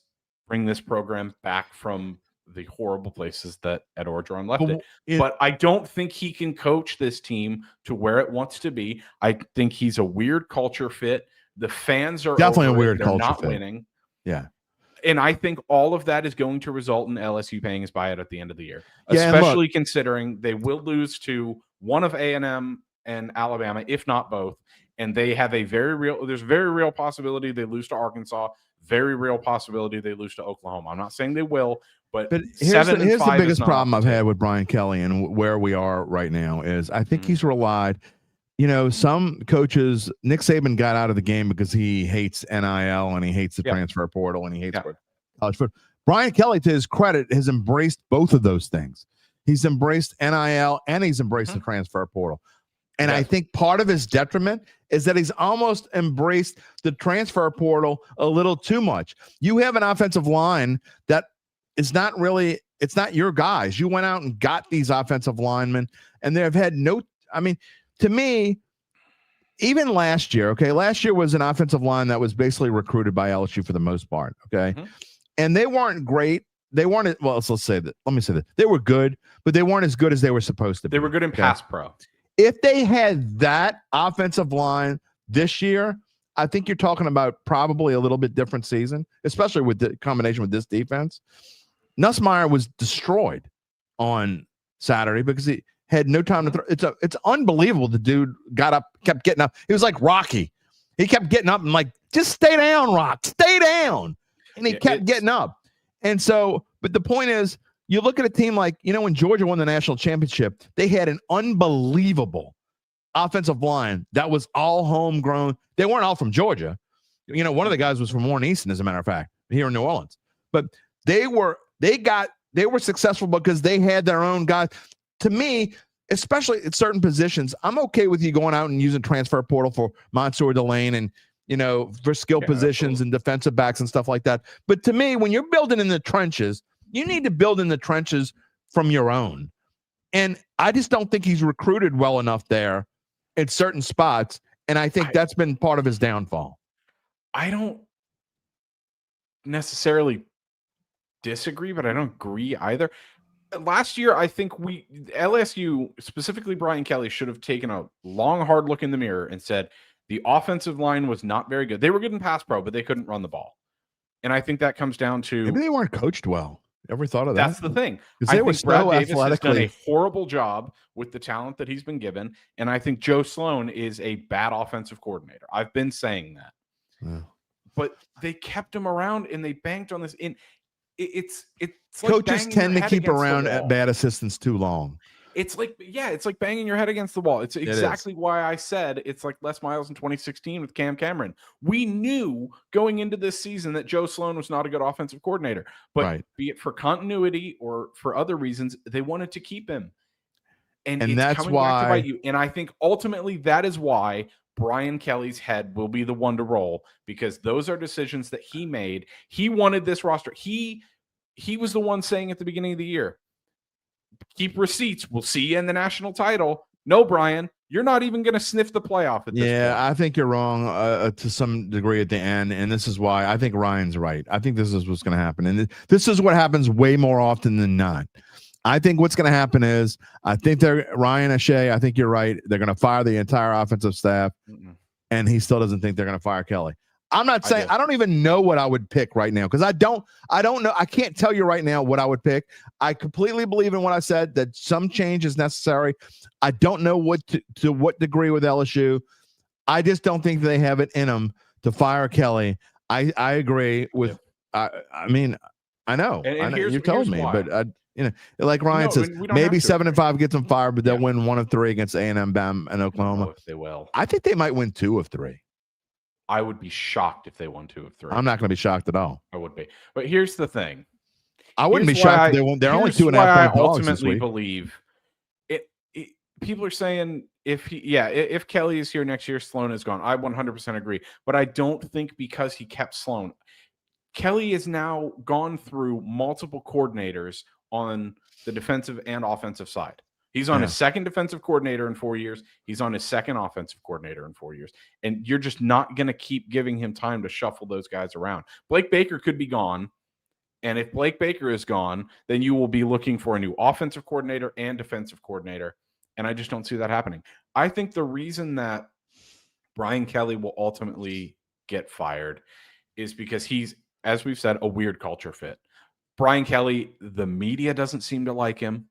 bring this program back from the horrible places that Ed Orgeron left it. But I don't think he can coach this team to where it wants to be. I think he's a weird culture fit. The fans are definitely a weird culture not fit. Winning. Yeah. And I think all of that is going to result in LSU paying his buyout at the end of the year, Yeah, especially considering they will lose to one of A&M and Alabama, if not both. And they have there's a very real possibility they lose to Arkansas, very real possibility they lose to Oklahoma. I'm not saying they will, but here's the biggest problem I've had with Brian Kelly and where we are right now is I think he's relied. Some coaches, Nick Saban got out of the game because he hates NIL and he hates the transfer portal and he hates college football. Brian Kelly, to his credit, has embraced both of those things. He's embraced NIL and he's embraced the transfer portal. And I think part of his detriment is that he's almost embraced the transfer portal a little too much. You have an offensive line that is not really, it's not your guys. You went out and got these offensive linemen and they've had to me, even last year, last year was an offensive line that was basically recruited by LSU for the most part, and they weren't great. They weren't, well, let's say that. Let me say that. They were good, but they weren't as good as they were supposed to be. They were good in pass pro. If they had that offensive line this year, I think you're talking about probably a little bit different season, especially with the combination with this defense. Nussmeier was destroyed on Saturday because he had no time to throw. It's unbelievable. The dude got up, kept getting up. He was like Rocky. He kept getting up and like, just stay down, Rock, stay down. And he kept getting up. And so, but the point is, you look at a team like, when Georgia won the national championship, they had an unbelievable offensive line that was all homegrown. They weren't all from Georgia. One of the guys was from Warren Easton, as a matter of fact, here in New Orleans. But they were successful because they had their own guys. To me, especially at certain positions, I'm okay with you going out and using transfer portal for Mansour Delane and, for skill positions and defensive backs and stuff like that. But to me, when you're building in the trenches, you need to build in the trenches from your own. And I just don't think he's recruited well enough there at certain spots. And I think that's been part of his downfall. I don't necessarily disagree, but I don't agree either. Last year, I think LSU, specifically Brian Kelly, should have taken a long, hard look in the mirror and said the offensive line was not very good. They were good in pass pro, but they couldn't run the ball. And I think that comes down to maybe they weren't coached well. Ever thought of that? That's the thing. I think Brad Davis has done a horrible job with the talent that he's been given, and I think Joe Sloan is a bad offensive coordinator. I've been saying that. Yeah. But they kept him around and they banked on this. It's coaches like tend to keep around bad assistants too long. It's like banging your head against the wall. It's exactly why I said it's like Les Miles in 2016 with Cam Cameron. We knew going into this season that Joe Sloan was not a good offensive coordinator, but be it for continuity or for other reasons, they wanted to keep him. And that's why back to bite you. And I think ultimately that is why Brian Kelly's head will be the one to roll, because those are decisions that he made. He wanted this roster. He was the one saying at the beginning of the year, keep receipts. We'll see you in the national title. No, Brian, you're not even going to sniff the playoff at this point. I think you're wrong to some degree at the end. And this is why I think Ryan's right. I think this is what's going to happen. And this is what happens way more often than not. I think what's going to happen is I think Ryan O'Shea, I think you're right. They're going to fire the entire offensive staff. And he still doesn't think they're going to fire Kelly. I'm not saying I don't even know what I would pick right now because I don't know. I can't tell you right now what I would pick. I completely believe in what I said, that some change is necessary. I don't know to what degree with LSU. I just don't think they have it in them to fire Kelly. I agree with. I mean, I know. And you told me, why. but like Ryan says, maybe 7-5 gets them fired, but they'll win 1 of 3 against A&M, Bam, and Oklahoma. If they will. I think they might win 2 of 3. I would be shocked if they won 2 of 3. I'm not going to be shocked at all. I would be. But here's the thing. I wouldn't be shocked if they won. They're only 2.5 points. I ultimately believe it. People are saying if Kelly is here next year, Sloan is gone. I 100% agree. But I don't think because he kept Sloan. Kelly has now gone through multiple coordinators on the defensive and offensive side. He's on his second defensive coordinator in 4 years. He's on his second offensive coordinator in 4 years. And you're just not going to keep giving him time to shuffle those guys around. Blake Baker could be gone. And if Blake Baker is gone, then you will be looking for a new offensive coordinator and defensive coordinator. And I just don't see that happening. I think the reason that Brian Kelly will ultimately get fired is because he's as we've said, a weird culture fit. Brian Kelly, the media doesn't seem to like him.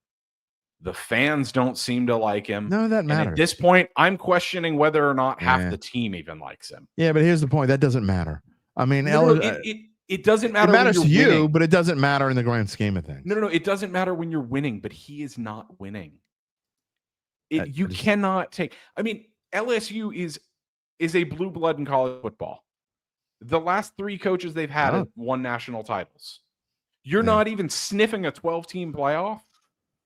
The fans don't seem to like him. None of that matters. And at this point, I'm questioning whether or not half the team even likes him. Yeah, but here's the point. That doesn't matter. I mean, it doesn't matter. It matters to you, winning. but it doesn't matter in the grand scheme of things. No. It doesn't matter when you're winning, but he is not winning. You cannot take. I mean, LSU is a blue blood in college football. The last 3 coaches they've had have won national titles. You're not even sniffing a 12-team playoff.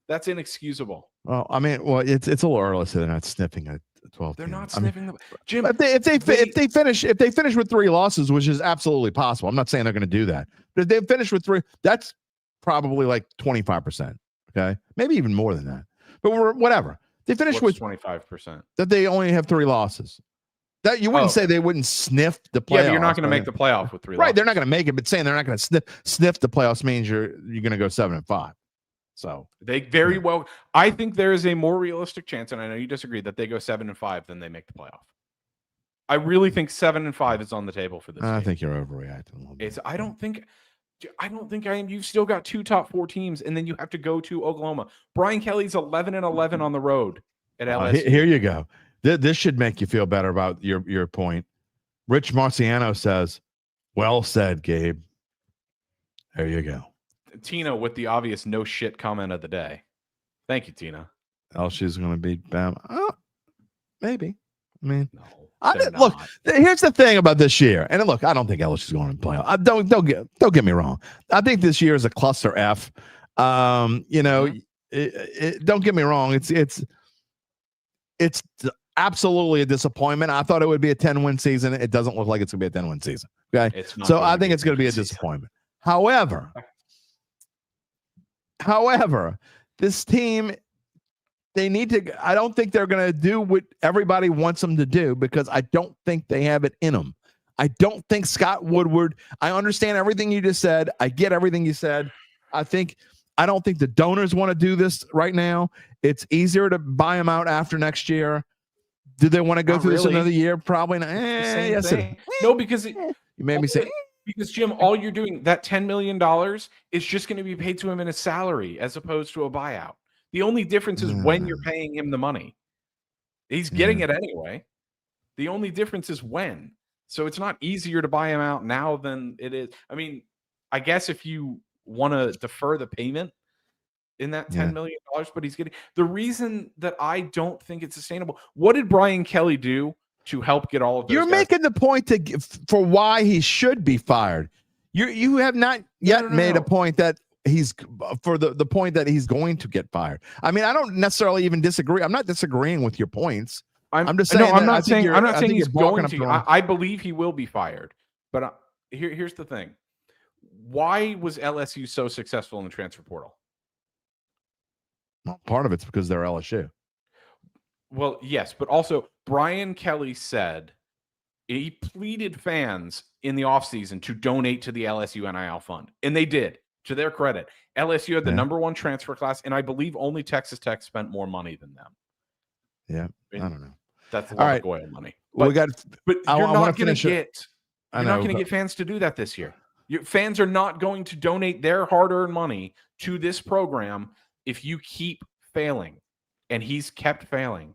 That's inexcusable. Well, I mean, it's a little early, so they're not sniffing a 12. They're not sniffing Jim. If they finish with 3 losses, which is absolutely possible. I'm not saying they're going to do that, but if they finish with 3, that's probably like 25%. Okay, maybe even more than that. But whatever. They finish with 25%. That they only have 3 losses. That you wouldn't say they wouldn't sniff the playoffs. Yeah, but you're not going to make the playoff with 3 losses. Right, they're not going to make it, but saying they're not going to sniff the playoffs means you're going to go 7-5. So they very well. I think there is a more realistic chance, and I know you disagree, that they go 7-5 than they make the playoff. I really think 7-5 is on the table for this. I think you're overreacting a little bit. I don't think I am. You've still got 2 top 4 teams, and then you have to go to Oklahoma. Brian Kelly's 11-11 on the road at LSU. Here you go. This should make you feel better about your point. Rich Marciano says, "Well said, Gabe." There you go. Tina with the obvious no shit comment of the day. Thank you, Tina. LSU's going to beat Bama. Oh, maybe. I mean, no, look. Here's the thing about this year, and look, I don't think LSU's going to play. Don't get me wrong. I think this year is a cluster F. Don't get me wrong. It's absolutely a disappointment. I thought it would be a 10-win season. It doesn't look like it's going to be a 10-win season. Okay, so I think it's going to be a disappointment. However, this team, I don't think they're going to do what everybody wants them to do because I don't think they have it in them. I don't think Scott Woodward, I understand everything you just said. I get everything you said. I don't think the donors want to do this right now. It's easier to buy them out after next year. Do they want to go through this another year? Probably not. Yes. No, because you made me say. Because, Jim, all you're doing, that $10 million is just going to be paid to him in a salary as opposed to a buyout. The only difference is when you're paying him the money. He's getting it anyway. The only difference is when. So it's not easier to buy him out now than it is. I mean, I guess if you want to defer the payment in that $10 million, but he's getting the reason that I don't think it's sustainable. What did Brian Kelly do to help get all of those You're guys? making the point for why he should be fired. You have not yet made a point that he's for the point that he's going to get fired. I mean, I don't necessarily even disagree. I'm not disagreeing with your points. I'm just saying. No, I'm not saying he's going to. I I believe he will be fired. But here's the thing. Why was LSU so successful in the transfer portal? Well, part of it's because they're LSU. Well, yes, but also Brian Kelly said he pleaded fans in the offseason to donate to the LSU NIL fund. And they did, to their credit. LSU had the number 1 transfer class, and I believe only Texas Tech spent more money than them. Yeah, I don't know. That's a lot of oil money. But you're not going to get get fans to do that this year. Fans are not going to donate their hard-earned money to this program if you keep failing. And he's kept failing.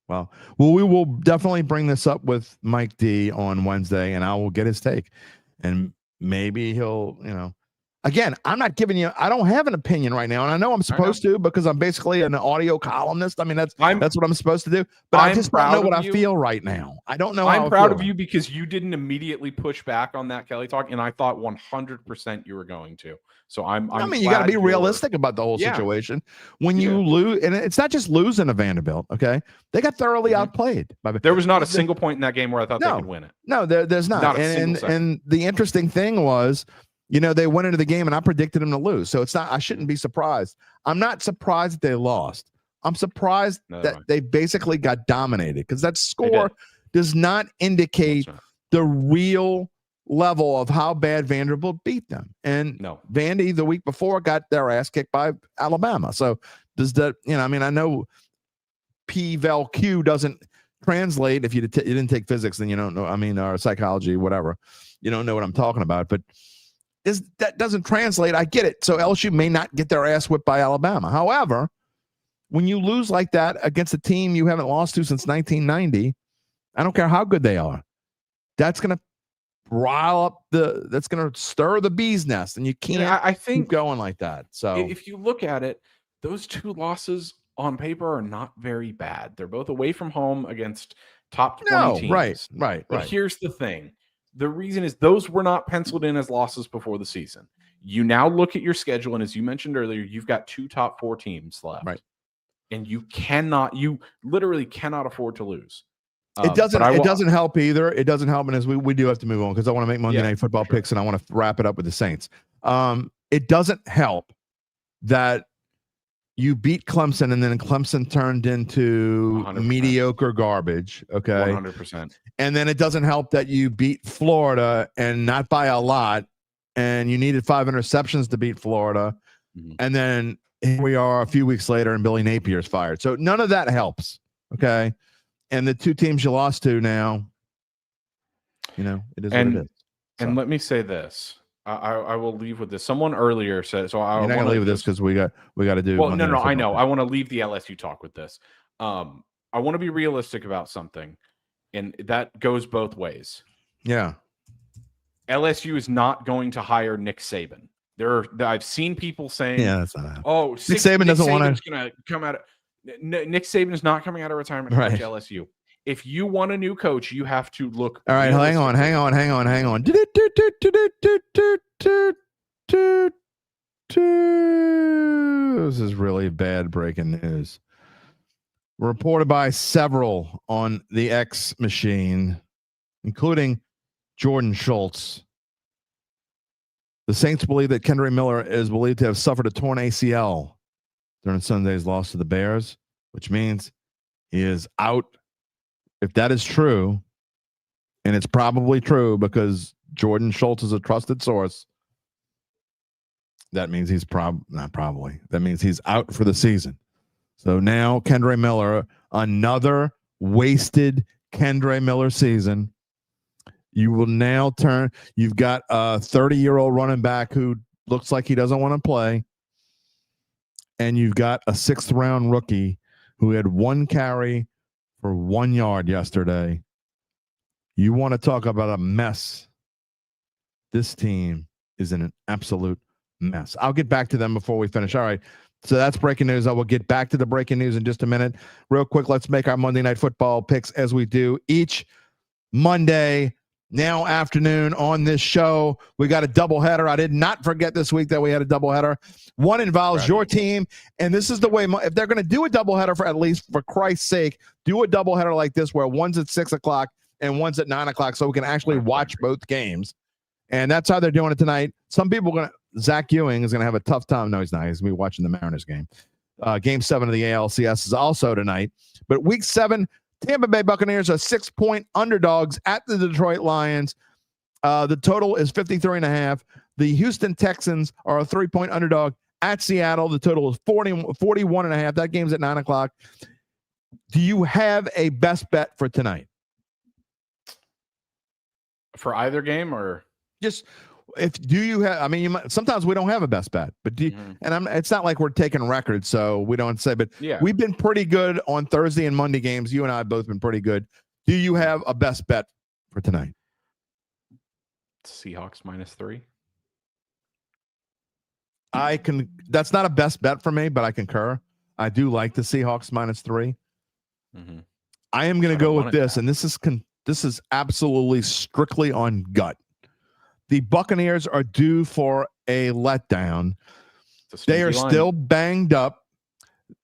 Well, we will definitely bring this up with Mike D on Wednesday, and I will get his take. And maybe he'll, again, I'm not giving you, I don't have an opinion right now. And I know I'm supposed to because I'm basically an audio columnist. I mean, that's what I'm supposed to do. But I just don't know what I feel right now. I don't know. I'm proud of you because you didn't immediately push back on that Kelly talk. And I thought 100% you were going to. So I mean, you got to be realistic about the whole situation. When you lose, and it's not just losing to Vanderbilt, okay? They got thoroughly outplayed. There was not a single point in that game where I thought they could win it. No, there's not. And the interesting thing was, they went into the game and I predicted them to lose. So I shouldn't be surprised. I'm not surprised that they lost. I'm surprised that they basically got dominated because that score does not indicate the real level of how bad Vanderbilt beat them. And Vandy the week before got their ass kicked by Alabama. So does that, I know P-Val-Q doesn't translate. If you didn't take physics, then you don't know, or psychology, whatever. You don't know what I'm talking about. But that doesn't translate. I get it. So LSU may not get their ass whipped by Alabama. However, when you lose like that against a team you haven't lost to since 1990, I don't care how good they are. That's going to rile up that's going to stir the bee's nest, and you can't I think keep going like that. So if you look at it, those two losses on paper are not very bad. They're both away from home against top 20 teams. Right. But here's the thing. The reason is those were not penciled in as losses before the season. You now look at your schedule, and as you mentioned earlier, you've got 2 top 4 teams left. Right. And you literally cannot afford to lose. It doesn't help either. It doesn't help. And as we do have to move on because I want to make Monday Night Football picks and I want to wrap it up with the Saints. It doesn't help that you beat Clemson and then Clemson turned into 100%. mediocre garbage. Okay. 100%. And then it doesn't help that you beat Florida and not by a lot. And you needed 5 interceptions to beat Florida. Mm-hmm. And then here we are a few weeks later and Billy Napier's fired. So none of that helps. Okay. And the 2 teams you lost to now, it is what it is. So. And let me say this. I will leave with this. Someone earlier said, so I You're not going to leave with this because we got to do. Well, no, I know. I want to leave the LSU talk with this. I want to be realistic about something, and that goes both ways. Yeah. LSU is not going to hire Nick Saban. I've seen people saying, that's not happening. Oh, Nick Saban doesn't want to. Going to come out. Nick Saban is not coming out of retirement to coach LSU. If you want a new coach, you have to look. All right, hang on. This is really bad breaking news. Reported by several on the X machine, including Jordan Schultz. The Saints believe that Kendre Miller is believed to have suffered a torn ACL during Sunday's loss to the Bears, which means he is out. If that is true, and it's probably true because Jordan Schultz is a trusted source, that means he's that means he's out for the season. So now Kendre Miller, another wasted Kendre Miller season. You will now you've got a 30-year-old running back who looks like he doesn't want to play. And you've got a 6th-round rookie who had 1 carry for 1 yard yesterday. You want to talk about a mess. This team is in an absolute mess. I'll get back to them before we finish. All right. So that's breaking news. I will get back to the breaking news in just a minute. Real quick, let's make our Monday Night Football picks as we do each Monday now afternoon on this show. We got a doubleheader. I did not forget this week that we had a doubleheader. One involves your team, and this is the way. If they're going to do a doubleheader, for at least for Christ's sake, do a doubleheader like this where one's at 6 o'clock and one's at 9 o'clock, so we can actually watch both games. And that's how they're doing it tonight. Some people are going to. Zach Ewing is going to have a tough time. No, he's not. He's going to be watching the Mariners game. Game 7 of the ALCS is also tonight. But week 7, Tampa Bay Buccaneers are 6-point underdogs at the Detroit Lions. The total is 53.5. The Houston Texans are a 3-point underdog at Seattle. The total is 41.5. That game's at 9 o'clock. Do you have a best bet for tonight? For either game or just do you have? I mean, you might, sometimes we don't have a best bet, but do you, and it's not like we're taking records, so we don't say. But we've been pretty good on Thursday and Monday games. You and I have both been pretty good. Do you have a best bet for tonight? Seahawks -3. I can. That's not a best bet for me, but I concur. I do like the Seahawks -3. Mm-hmm. I am going to go with this, and this is absolutely strictly on gut. The Buccaneers are due for a letdown. They are still banged up.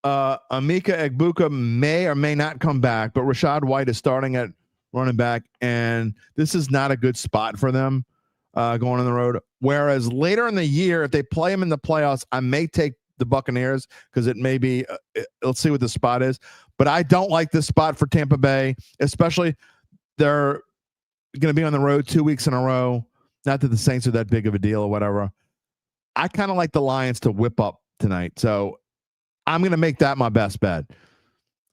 Emeka Egbuka may or may not come back, but Rachaad White is starting at running back, and this is not a good spot for them going on the road. Whereas later in the year, if they play them in the playoffs, I may take the Buccaneers because it may be let's see what the spot is. But I don't like this spot for Tampa Bay, especially they're going to be on the road 2 weeks in a row. Not that the Saints are that big of a deal or whatever. I kind of like the Lions to whip up tonight. So I'm going to make that my best bet.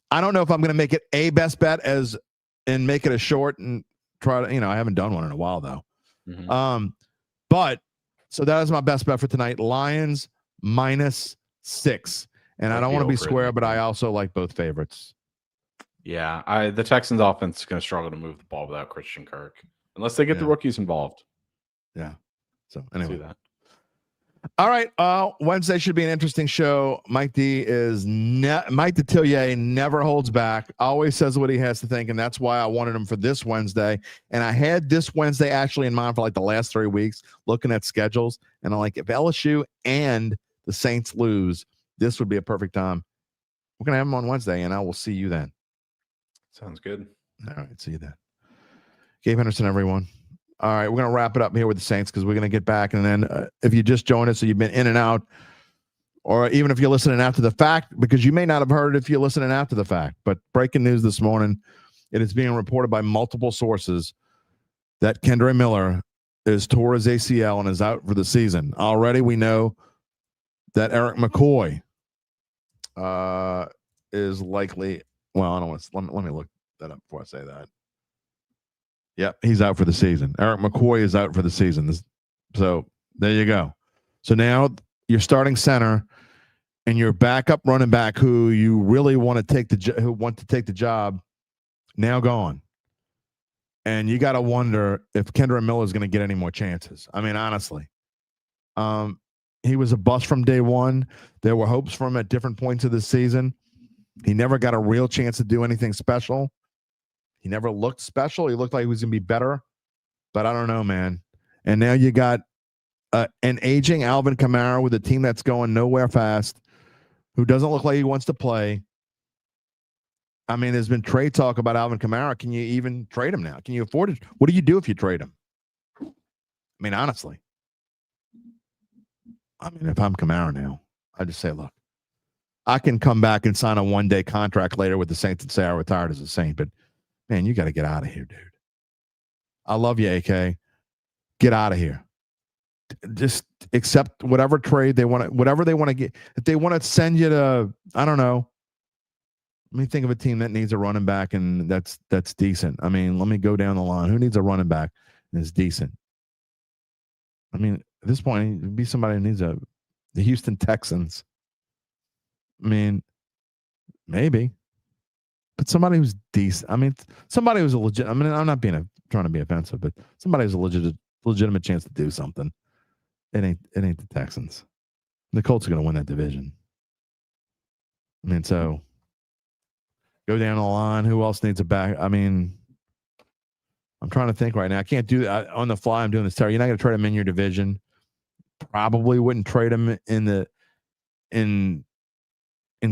I don't know if I'm going to make it a best bet and make it a short and try to, I haven't done one in a while though. Mm-hmm. But So that is my best bet for tonight. Lions -6. And I don't want to be square, but I also like both favorites. Yeah, the Texans offense is going to struggle to move the ball without Christian Kirk unless they get the rookies involved. Yeah. So anyway. See that. All right. Wednesday should be an interesting show. Mike Detillier never holds back, always says what he has to think, and that's why I wanted him for this Wednesday. And I had this Wednesday actually in mind for like the last 3 weeks, looking at schedules. And I'm like, if LSU and the Saints lose, this would be a perfect time. We're going to have him on Wednesday, and I will see you then. Sounds good. All right. See you then. Gabe Henderson, everyone. All right, we're going to wrap it up here with the Saints because we're going to get back. And then if you just joined us, so you've been in and out, or even if you're listening after the fact, because you may not have heard it if you're listening after the fact. But breaking news this morning, it is being reported by multiple sources that Kendre Miller is tore his ACL and is out for the season. Already we know that Eric McCoy is likely, well, I don't want to, let me look that up before I say that. Yep, he's out for the season. Eric McCoy is out for the season. So there you go. So now your starting center and your backup running back, who you really want to take the job, now gone. And you got to wonder if Kendre Miller is going to get any more chances. I mean, honestly, he was a bust from day one. There were hopes for him at different points of the season. He never got a real chance to do anything special. He never looked special. He looked like he was going to be better, but I don't know, man. And now you got an aging Alvin Kamara with a team that's going nowhere fast, who doesn't look like he wants to play. I mean, there's been trade talk about Alvin Kamara. Can you even trade him now? Can you afford it? What do you do if you trade him? I mean, honestly. I mean, if I'm Kamara now, I just say, look, I can come back and sign a one-day contract later with the Saints and say I retired as a Saint, but man, you got to get out of here, dude. I love you, AK. Get out of here. Just accept whatever trade they want to, whatever they want to get. If they want to send you to, I don't know. Let me think of a team that needs a running back and that's decent. I mean, let me go down the line. Who needs a running back and is decent? I mean, at this point, it'd be somebody who needs the Houston Texans. I mean, maybe. But somebody who's decent. I mean, somebody who's a legit. I mean, I'm not trying to be offensive, but somebody who's a legitimate chance to do something. It ain't the Texans. The Colts are going to win that division. I mean, so go down the line. Who else needs a back? I mean, I'm trying to think right now. I can't do that on the fly. I'm doing this. Terry, you're not going to trade him in your division. Probably wouldn't trade him in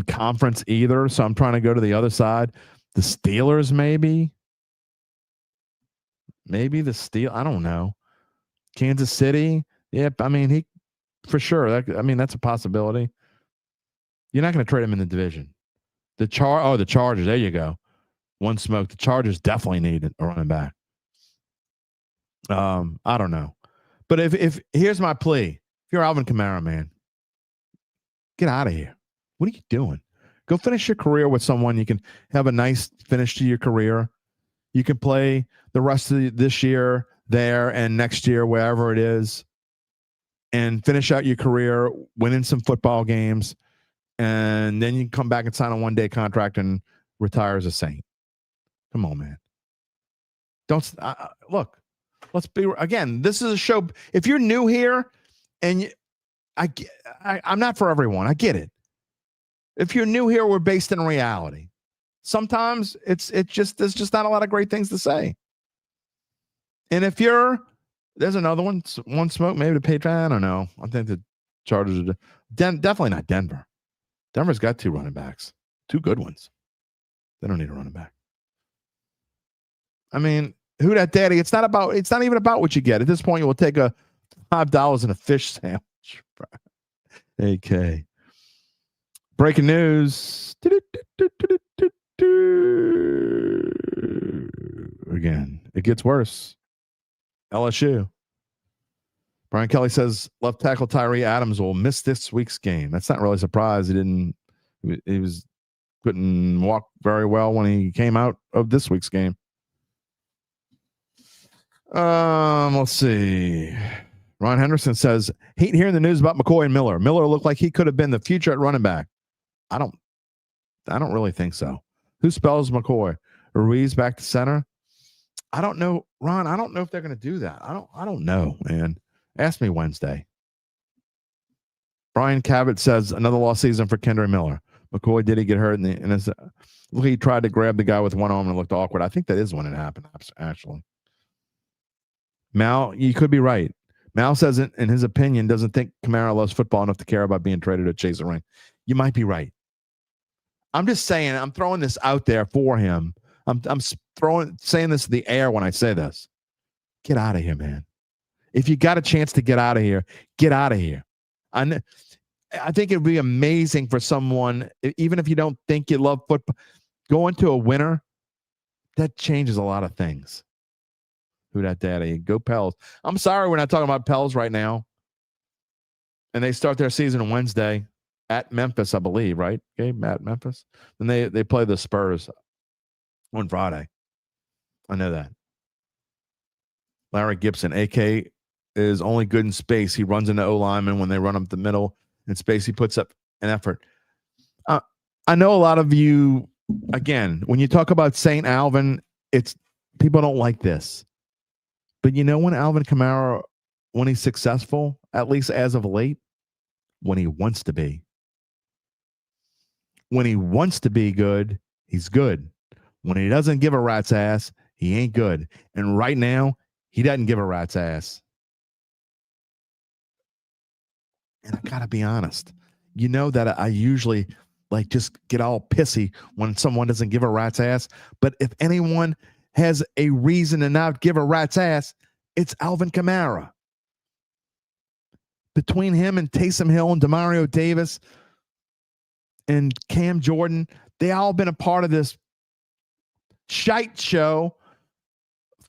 conference either. So I'm trying to go to the other side. The Steelers, maybe the Steel. I don't know. Kansas City. Yep. I mean, for sure. That's a possibility. You're not going to trade him in the division. The Chargers. There you go. One smoke. The Chargers definitely need a running back. I don't know. But if here's my plea. If you're Alvin Kamara, man, get out of here. What are you doing? Go finish your career with someone. You can have a nice finish to your career. You can play the rest of this year there and next year, wherever it is, and finish out your career winning some football games. And then you can come back and sign a one-day contract and retire as a Saint. Come on, man. Don't look. Let's be again. This is a show. If you're new here, and I'm not for everyone. I get it. If you're new here, we're based in reality. Sometimes there's just not a lot of great things to say. And if there's another one smoke, maybe the Patriots. I don't know. I think the Chargers are definitely not Denver. Denver's got 2 running backs, 2 good ones. They don't need a running back. I mean, who that daddy? It's not even about what you get. At this point, you will take a $5 and a fish sandwich. AK. Breaking news. Again, it gets worse. LSU. Brian Kelly says left tackle Tyree Adams will miss this week's game. That's not really a surprise. He couldn't walk very well when he came out of this week's game. Let's see. Ron Henderson says, hate hearing the news about McCoy and Miller. Miller looked like he could have been the future at running back. I don't really think so. Who spells McCoy? Ruiz back to center? I don't know, Ron. I don't know if they're going to do that. I don't know, man. Ask me Wednesday. Brian Cavett says another lost season for Kendre Miller. McCoy, did he get hurt? And he tried to grab the guy with one arm and it looked awkward. I think that is when it happened, actually. Mal, you could be right. Mal says, in his opinion, doesn't think Kamara loves football enough to care about being traded or chase a ring. You might be right. I'm just saying, I'm throwing this out there for him. I'm saying this in the air when I say this. Get out of here, man. If you got a chance to get out of here, get out of here. I think it'd be amazing for someone, even if you don't think you love football, going to a winner, that changes a lot of things. Who that daddy? Go Pels. I'm sorry we're not talking about Pels right now. And they start their season Wednesday at Memphis, I believe, right? Gabe, at Memphis. Then they play the Spurs on Friday. I know that. Larry Gibson, AK is only good in space. He runs into O-linemen when they run up the middle in space. He puts up an effort. I know a lot of you, again, when you talk about St. Alvin, it's people don't like this. But you know when Alvin Kamara, when he's successful, at least as of late, when he wants to be. When he wants to be good, he's good. When he doesn't give a rat's ass, he ain't good. And right now, he doesn't give a rat's ass. And I got to be honest. You know that I usually just get all pissy when someone doesn't give a rat's ass. But if anyone has a reason to not give a rat's ass, it's Alvin Kamara. Between him and Taysom Hill and Demario Davis and Cam Jordan, they all been a part of this shite show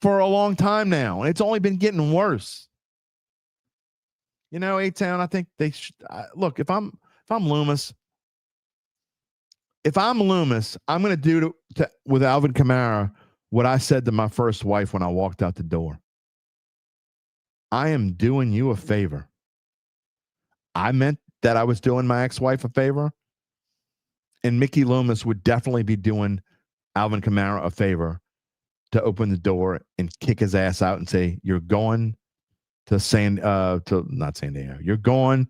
for a long time now. And it's only been getting worse. You know, A-Town, I think they should look, if I'm Loomis, I'm going to do with Alvin Kamara what I said to my first wife when I walked out the door. I am doing you a favor. I meant that I was doing my ex-wife a favor. And Mickey Loomis would definitely be doing Alvin Kamara a favor to open the door and kick his ass out and say, you're going to not San Diego. You're going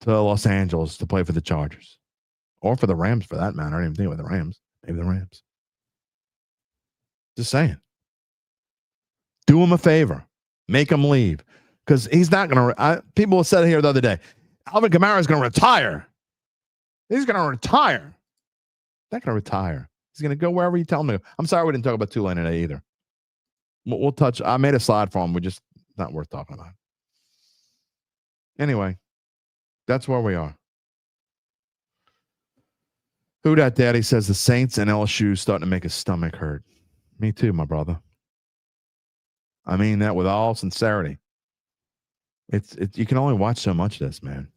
to Los Angeles to play for the Chargers. Or for the Rams, for that matter. I didn't even think about the Rams. Maybe the Rams. Just saying. Do him a favor. Make him leave. Because he's not going to... People said here the other day, Alvin Kamara is going to retire. He's going to retire. Not going to retire. He's going to go wherever you tell him to go. I'm sorry we didn't talk about Tulane today either. We'll touch... I made a slide for him. We're just not worth talking about. Anyway, that's where we are. Who that daddy says the Saints and LSU starting to make his stomach hurt. Me too, my brother. I mean that with all sincerity. It's you can only watch so much of this, man.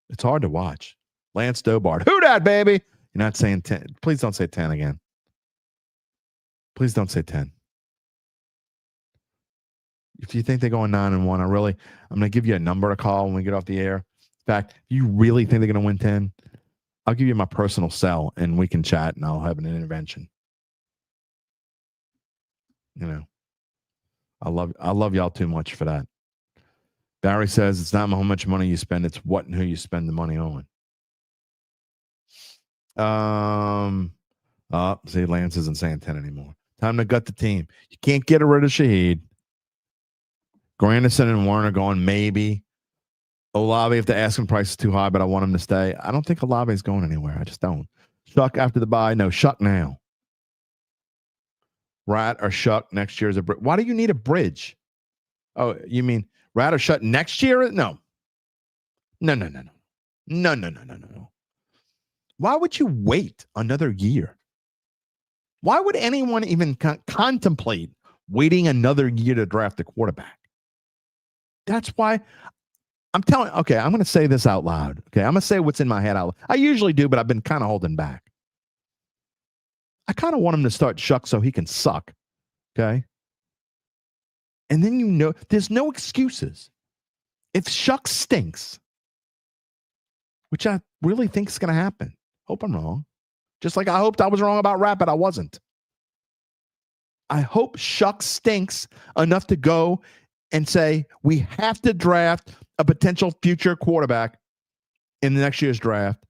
It's hard to watch. Lance Dobart. Who that, baby? You're not saying 10. Please don't say 10 again. Please don't say 10. If you think they're going 9-1, I'm going to give you a number to call when we get off the air. In fact, if you really think they're going to win 10, I'll give you my personal cell and we can chat and I'll have an intervention. You know, I love y'all too much for that. Barry says it's not how much money you spend, it's what and who you spend the money on. See, Lance isn't saying 10 anymore. Time to gut the team. You can't get rid of Shaheed. Grandison and Warner going maybe. Olave, if the asking price is too high, but I want him to stay. I don't think Olave is going anywhere. I just don't. Shuck after the bye. No, Shuck now. Rat or Shuck next year is a bridge. Why do you need a bridge? Oh, you mean Rat or Shuck next year? No. No. Why would you wait another year? Why would anyone even contemplate waiting another year to draft a quarterback? That's why I'm telling. Okay, I'm going to say this out loud. Okay, I'm going to say what's in my head out loud. I usually do, but I've been kind of holding back. I kind of want him to start Shuck so he can suck. Okay. And then there's no excuses. If Shuck stinks, which I really think is going to happen, hope I'm wrong. Just like I hoped I was wrong about Rapp, but I wasn't. I hope Shuck stinks enough to go and say we have to draft a potential future quarterback in the next year's draft,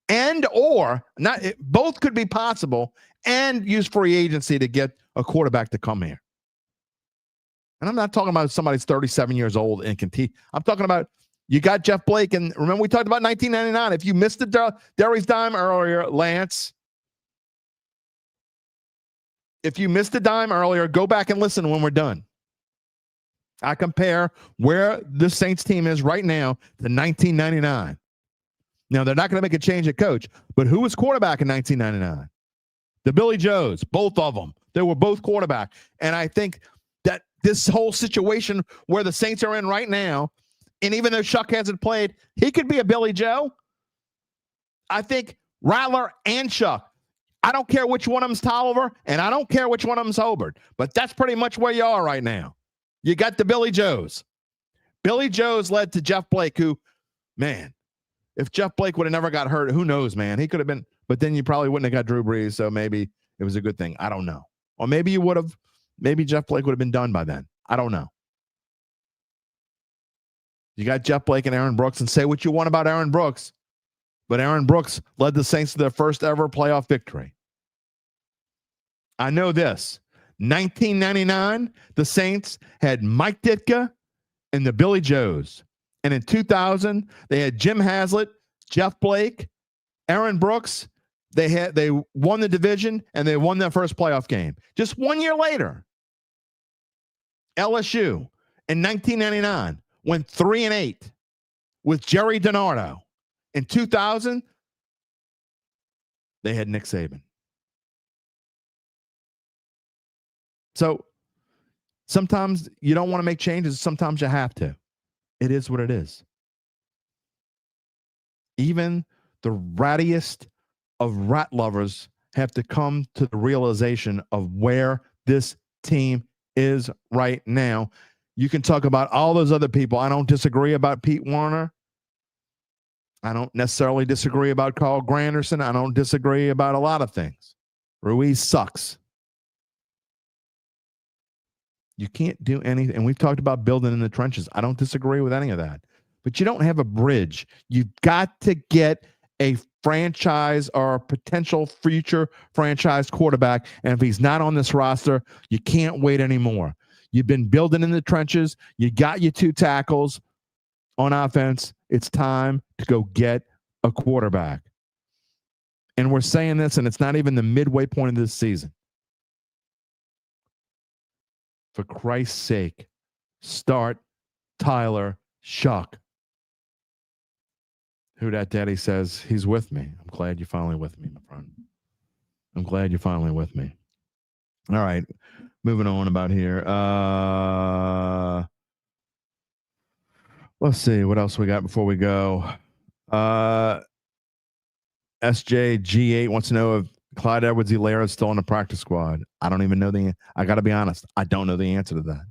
both could be possible, and use free agency to get a quarterback to come here. And I'm not talking about somebody's 37 years old and can teach. I'm talking about you got Jeff Blake, and remember we talked about 1999. If you missed the Derry's dime earlier, Lance, if you missed the dime earlier, go back and listen when we're done. I compare where the Saints team is right now to 1999. Now, they're not going to make a change at coach, but who was quarterback in 1999? The Billy Joes, both of them. They were both quarterback. And I think that this whole situation where the Saints are in right now, and even though Shuck hasn't played, he could be a Billy Joe. I think Rattler and Shuck, I don't care which one of them's Tolliver, and I don't care which one of them's Hobart, but that's pretty much where you are right now. You got the Billy Joes. Billy Joes led to Jeff Blake, who, man, if Jeff Blake would have never got hurt, who knows, man? He could have been, but then you probably wouldn't have got Drew Brees, so maybe it was a good thing. I don't know. Or maybe you would have, maybe Jeff Blake would have been done by then. I don't know. You got Jeff Blake and Aaron Brooks, and say what you want about Aaron Brooks, but Aaron Brooks led the Saints to their first ever playoff victory. I know this. 1999, the Saints had Mike Ditka and the Billy Joes. And in 2000, they had Jim Haslett, Jeff Blake, Aaron Brooks. They won the division, and they won their first playoff game. Just 1 year later, LSU in 1999 went 3-8 with Jerry DiNardo. In 2000, they had Nick Saban. So sometimes you don't want to make changes. Sometimes you have to. It is what it is. Even the rattiest of rat lovers have to come to the realization of where this team is right now. You can talk about all those other people. I don't disagree about Pete Warner. I don't necessarily disagree about Carl Granderson. I don't disagree about a lot of things. Ruiz sucks. You can't do anything. And we've talked about building in the trenches. I don't disagree with any of that. But you don't have a bridge. You've got to get a franchise or a potential future franchise quarterback. And if he's not on this roster, you can't wait anymore. You've been building in the trenches. You got your 2 tackles on offense. It's time to go get a quarterback. And we're saying this, and it's not even the midway point of this season. For Christ's sake, start Tyler Shuck. Who that daddy says he's with me. I'm glad you're finally with me, my friend. I'm glad you're finally with me. All right. Moving on about here. Let's see what else we got before we go. SJG8 wants to know if Clyde Edwards-Helaire is still on the practice squad. I don't even know I got to be honest. I don't know the answer to that.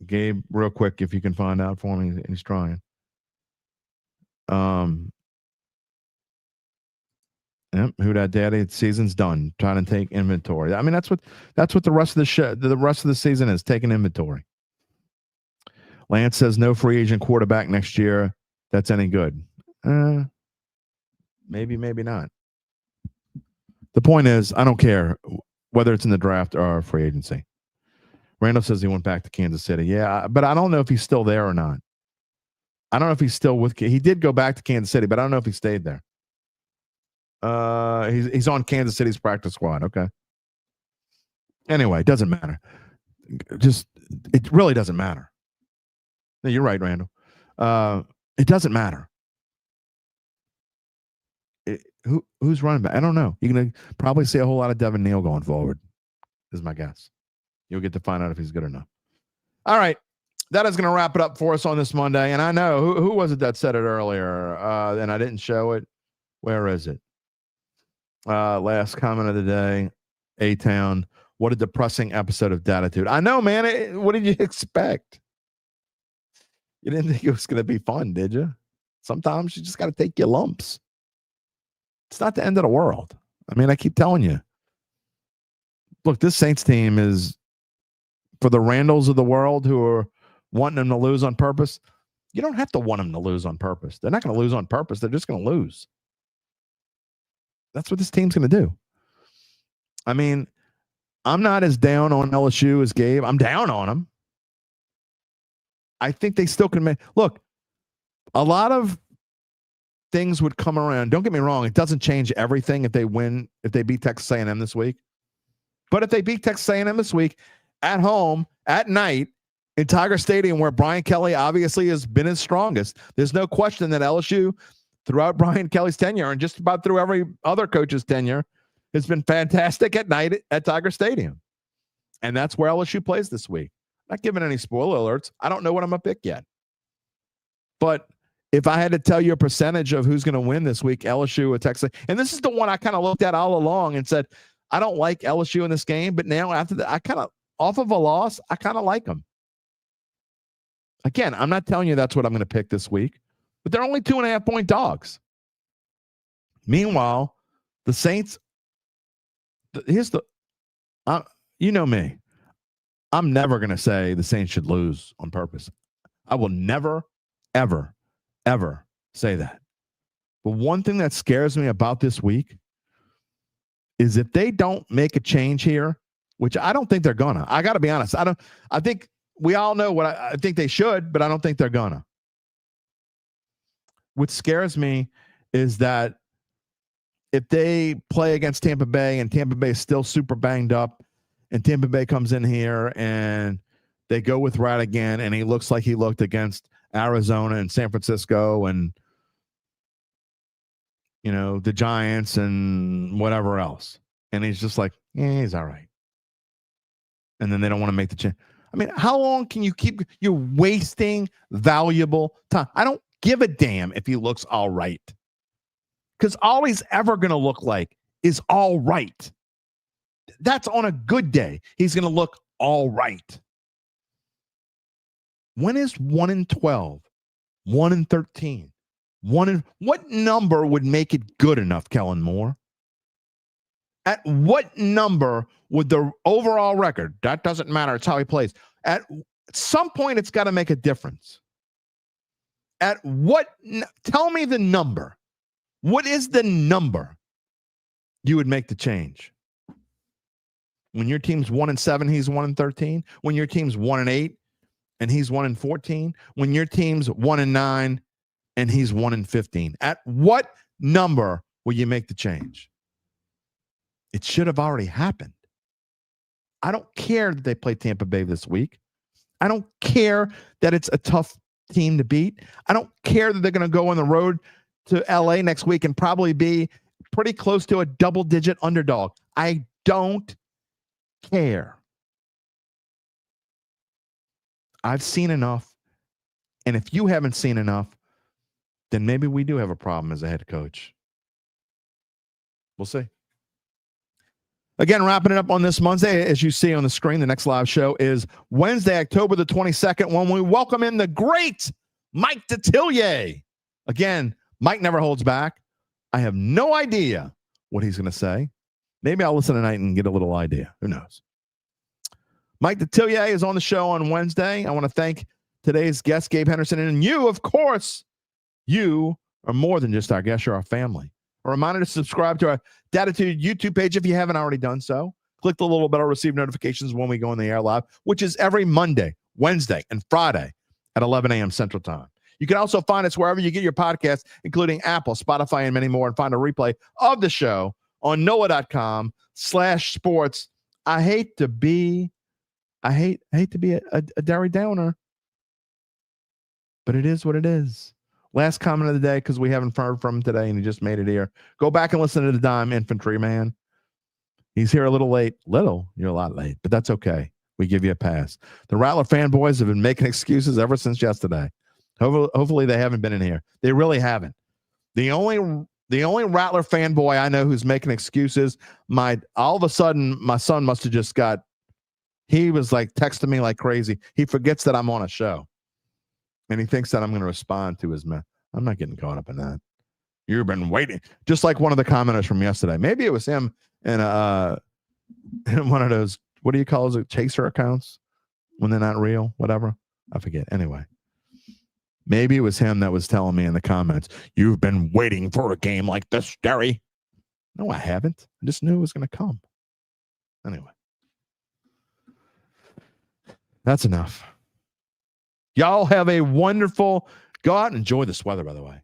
Gabe, real quick, if you can find out for me, he's trying. Yep, who that daddy? Season's done. Trying to take inventory. I mean, that's what the rest of the rest of the season is, taking inventory. Lance says no free agent quarterback next year that's any good. Maybe not. The point is, I don't care whether it's in the draft or free agency. Randall says he went back to Kansas City. Yeah, but I don't know if he's still there or not. I don't know if he's still with. He did go back to Kansas City, but I don't know if he stayed there. He's on Kansas City's practice squad. Okay. Anyway, it doesn't matter. It really doesn't matter. No, you're right, Randall. It doesn't matter. Who's running back? I don't know. You're gonna probably see a whole lot of Devin Neal going forward, is my guess. You'll get to find out if he's good enough. All right. That is going to wrap it up for us on this Monday. And I know who was it that said it earlier? And I didn't show it. Where is it? Last comment of the day. A-Town. What a depressing episode of Dattitude. I know, man. What did you expect? You didn't think it was going to be fun, did you? Sometimes you just got to take your lumps. It's not the end of the world. I mean, I keep telling you. Look, this Saints team is, for the Randalls of the world who are wanting them to lose on purpose, you don't have to want them to lose on purpose. They're not going to lose on purpose. They're just going to lose. That's what this team's going to do. I mean, I'm not as down on LSU as Gabe. I'm down on them. I think they still can make. Look, a lot of things would come around. Don't get me wrong. It doesn't change everything if they win, if they beat Texas A&M this week. But if they beat Texas A&M this week at home, at night, in Tiger Stadium, where Brian Kelly obviously has been his strongest, there's no question that LSU, throughout Brian Kelly's tenure and just about through every other coach's tenure, has been fantastic at night at Tiger Stadium. And that's where LSU plays this week. Not giving any spoiler alerts. I don't know what I'm going to pick yet. But if I had to tell you a percentage of who's going to win this week, LSU or Texas, and this is the one I kind of looked at all along and said, I don't like LSU in this game, but now after that, I kind of, off of a loss, I kind of like them. Again, I'm not telling you that's what I'm going to pick this week, but they're only 2.5-point dogs. Meanwhile, the Saints, here's the, you know me. I'm never going to say the Saints should lose on purpose. I will never, ever, ever say that. But one thing that scares me about this week is if they don't make a change here, which I don't think they're gonna. I got to be honest. I think we all know what I think they should, but I don't think they're gonna. What scares me is that if they play against Tampa Bay and Tampa Bay is still super banged up and Tampa Bay comes in here and they go with Rat again and he looks like he looked against Arizona and San Francisco and, you know, the Giants and whatever else. And he's just like, yeah, he's all right. And then they don't want to make the change. I mean, how long can you keep? You're wasting valuable time. I don't give a damn if he looks all right. Because all he's ever going to look like is all right. That's on a good day. He's going to look all right. When is 1-12, 1-13, what number would make it good enough, Kellen Moore? At what number would the overall record, that doesn't matter, it's how he plays. At some point, it's got to make a difference. At what, tell me the number. What is the number you would make the change? When your team's 1-7, he's 1-13. When your team's 1-8 and he's 1-14. When your team's 1-9 and he's 1-15. At what number will you make the change? It should have already happened. I don't care that they play Tampa Bay this week. I don't care that it's a tough team to beat. I don't care that they're going to go on the road to LA next week and probably be pretty close to a double-digit underdog. I don't care. I've seen enough. And if you haven't seen enough, then maybe we do have a problem as a head coach. We'll see. Again, wrapping it up on this Monday, as you see on the screen, the next live show is Wednesday, October the 22nd, when we welcome in the great Mike Detillier. Again, Mike never holds back. I have no idea what he's going to say. Maybe I'll listen tonight and get a little idea. Who knows? Mike Detillier is on the show on Wednesday. I want to thank today's guest, Gabe Henderson, and you, of course. You are more than just our guest. You're our family. A reminder to subscribe to our Dattitude YouTube page if you haven't already done so. Click the little bell to receive notifications when we go on the air live, which is every Monday, Wednesday, and Friday at 11 a.m. Central Time. You can also find us wherever you get your podcasts, including Apple, Spotify, and many more, and find a replay of the show on NOLA.com/sports. I hate to be a Derry Downer, but it is what it is. Last comment of the day, because we haven't heard from him today, and he just made it here. Go back and listen to the Dime Infantryman. He's here a little late. You're a lot late, but that's okay. We give you a pass. The Rattler fanboys have been making excuses ever since yesterday. Hopefully they haven't been in here. They really haven't. The only The only Rattler fanboy I know who's making excuses, all of a sudden, my son must have just he was like texting me like crazy. He forgets that I'm on a show. And he thinks that I'm going to respond to his man. I'm not getting caught up in that. You've been waiting. Just like one of the commenters from yesterday. Maybe it was him in one of those, what do you call it, chaser accounts when they're not real, whatever. I forget. Anyway. Maybe it was him that was telling me in the comments, you've been waiting for a game like this, Derry. No, I haven't. I just knew it was going to come. Anyway. That's enough. Y'all have a wonderful, go out and enjoy this weather, by the way.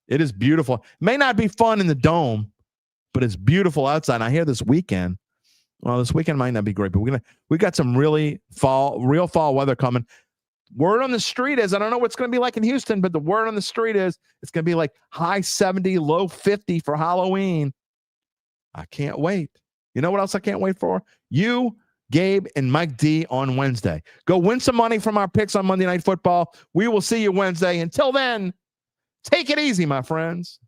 It is beautiful. It may not be fun in the dome, but it's beautiful outside. And I hear this weekend, well, this weekend might not be great, but we got some real fall weather coming. Word on the street is, I don't know what's going to be like in Houston, but the word on the street is it's going to be like high 70, low 50 for Halloween. I can't wait. You know what else I can't wait for? You, Gabe, and Mike D on Wednesday. Go win some money from our picks on Monday Night Football. We will see you Wednesday. Until then, take it easy, my friends.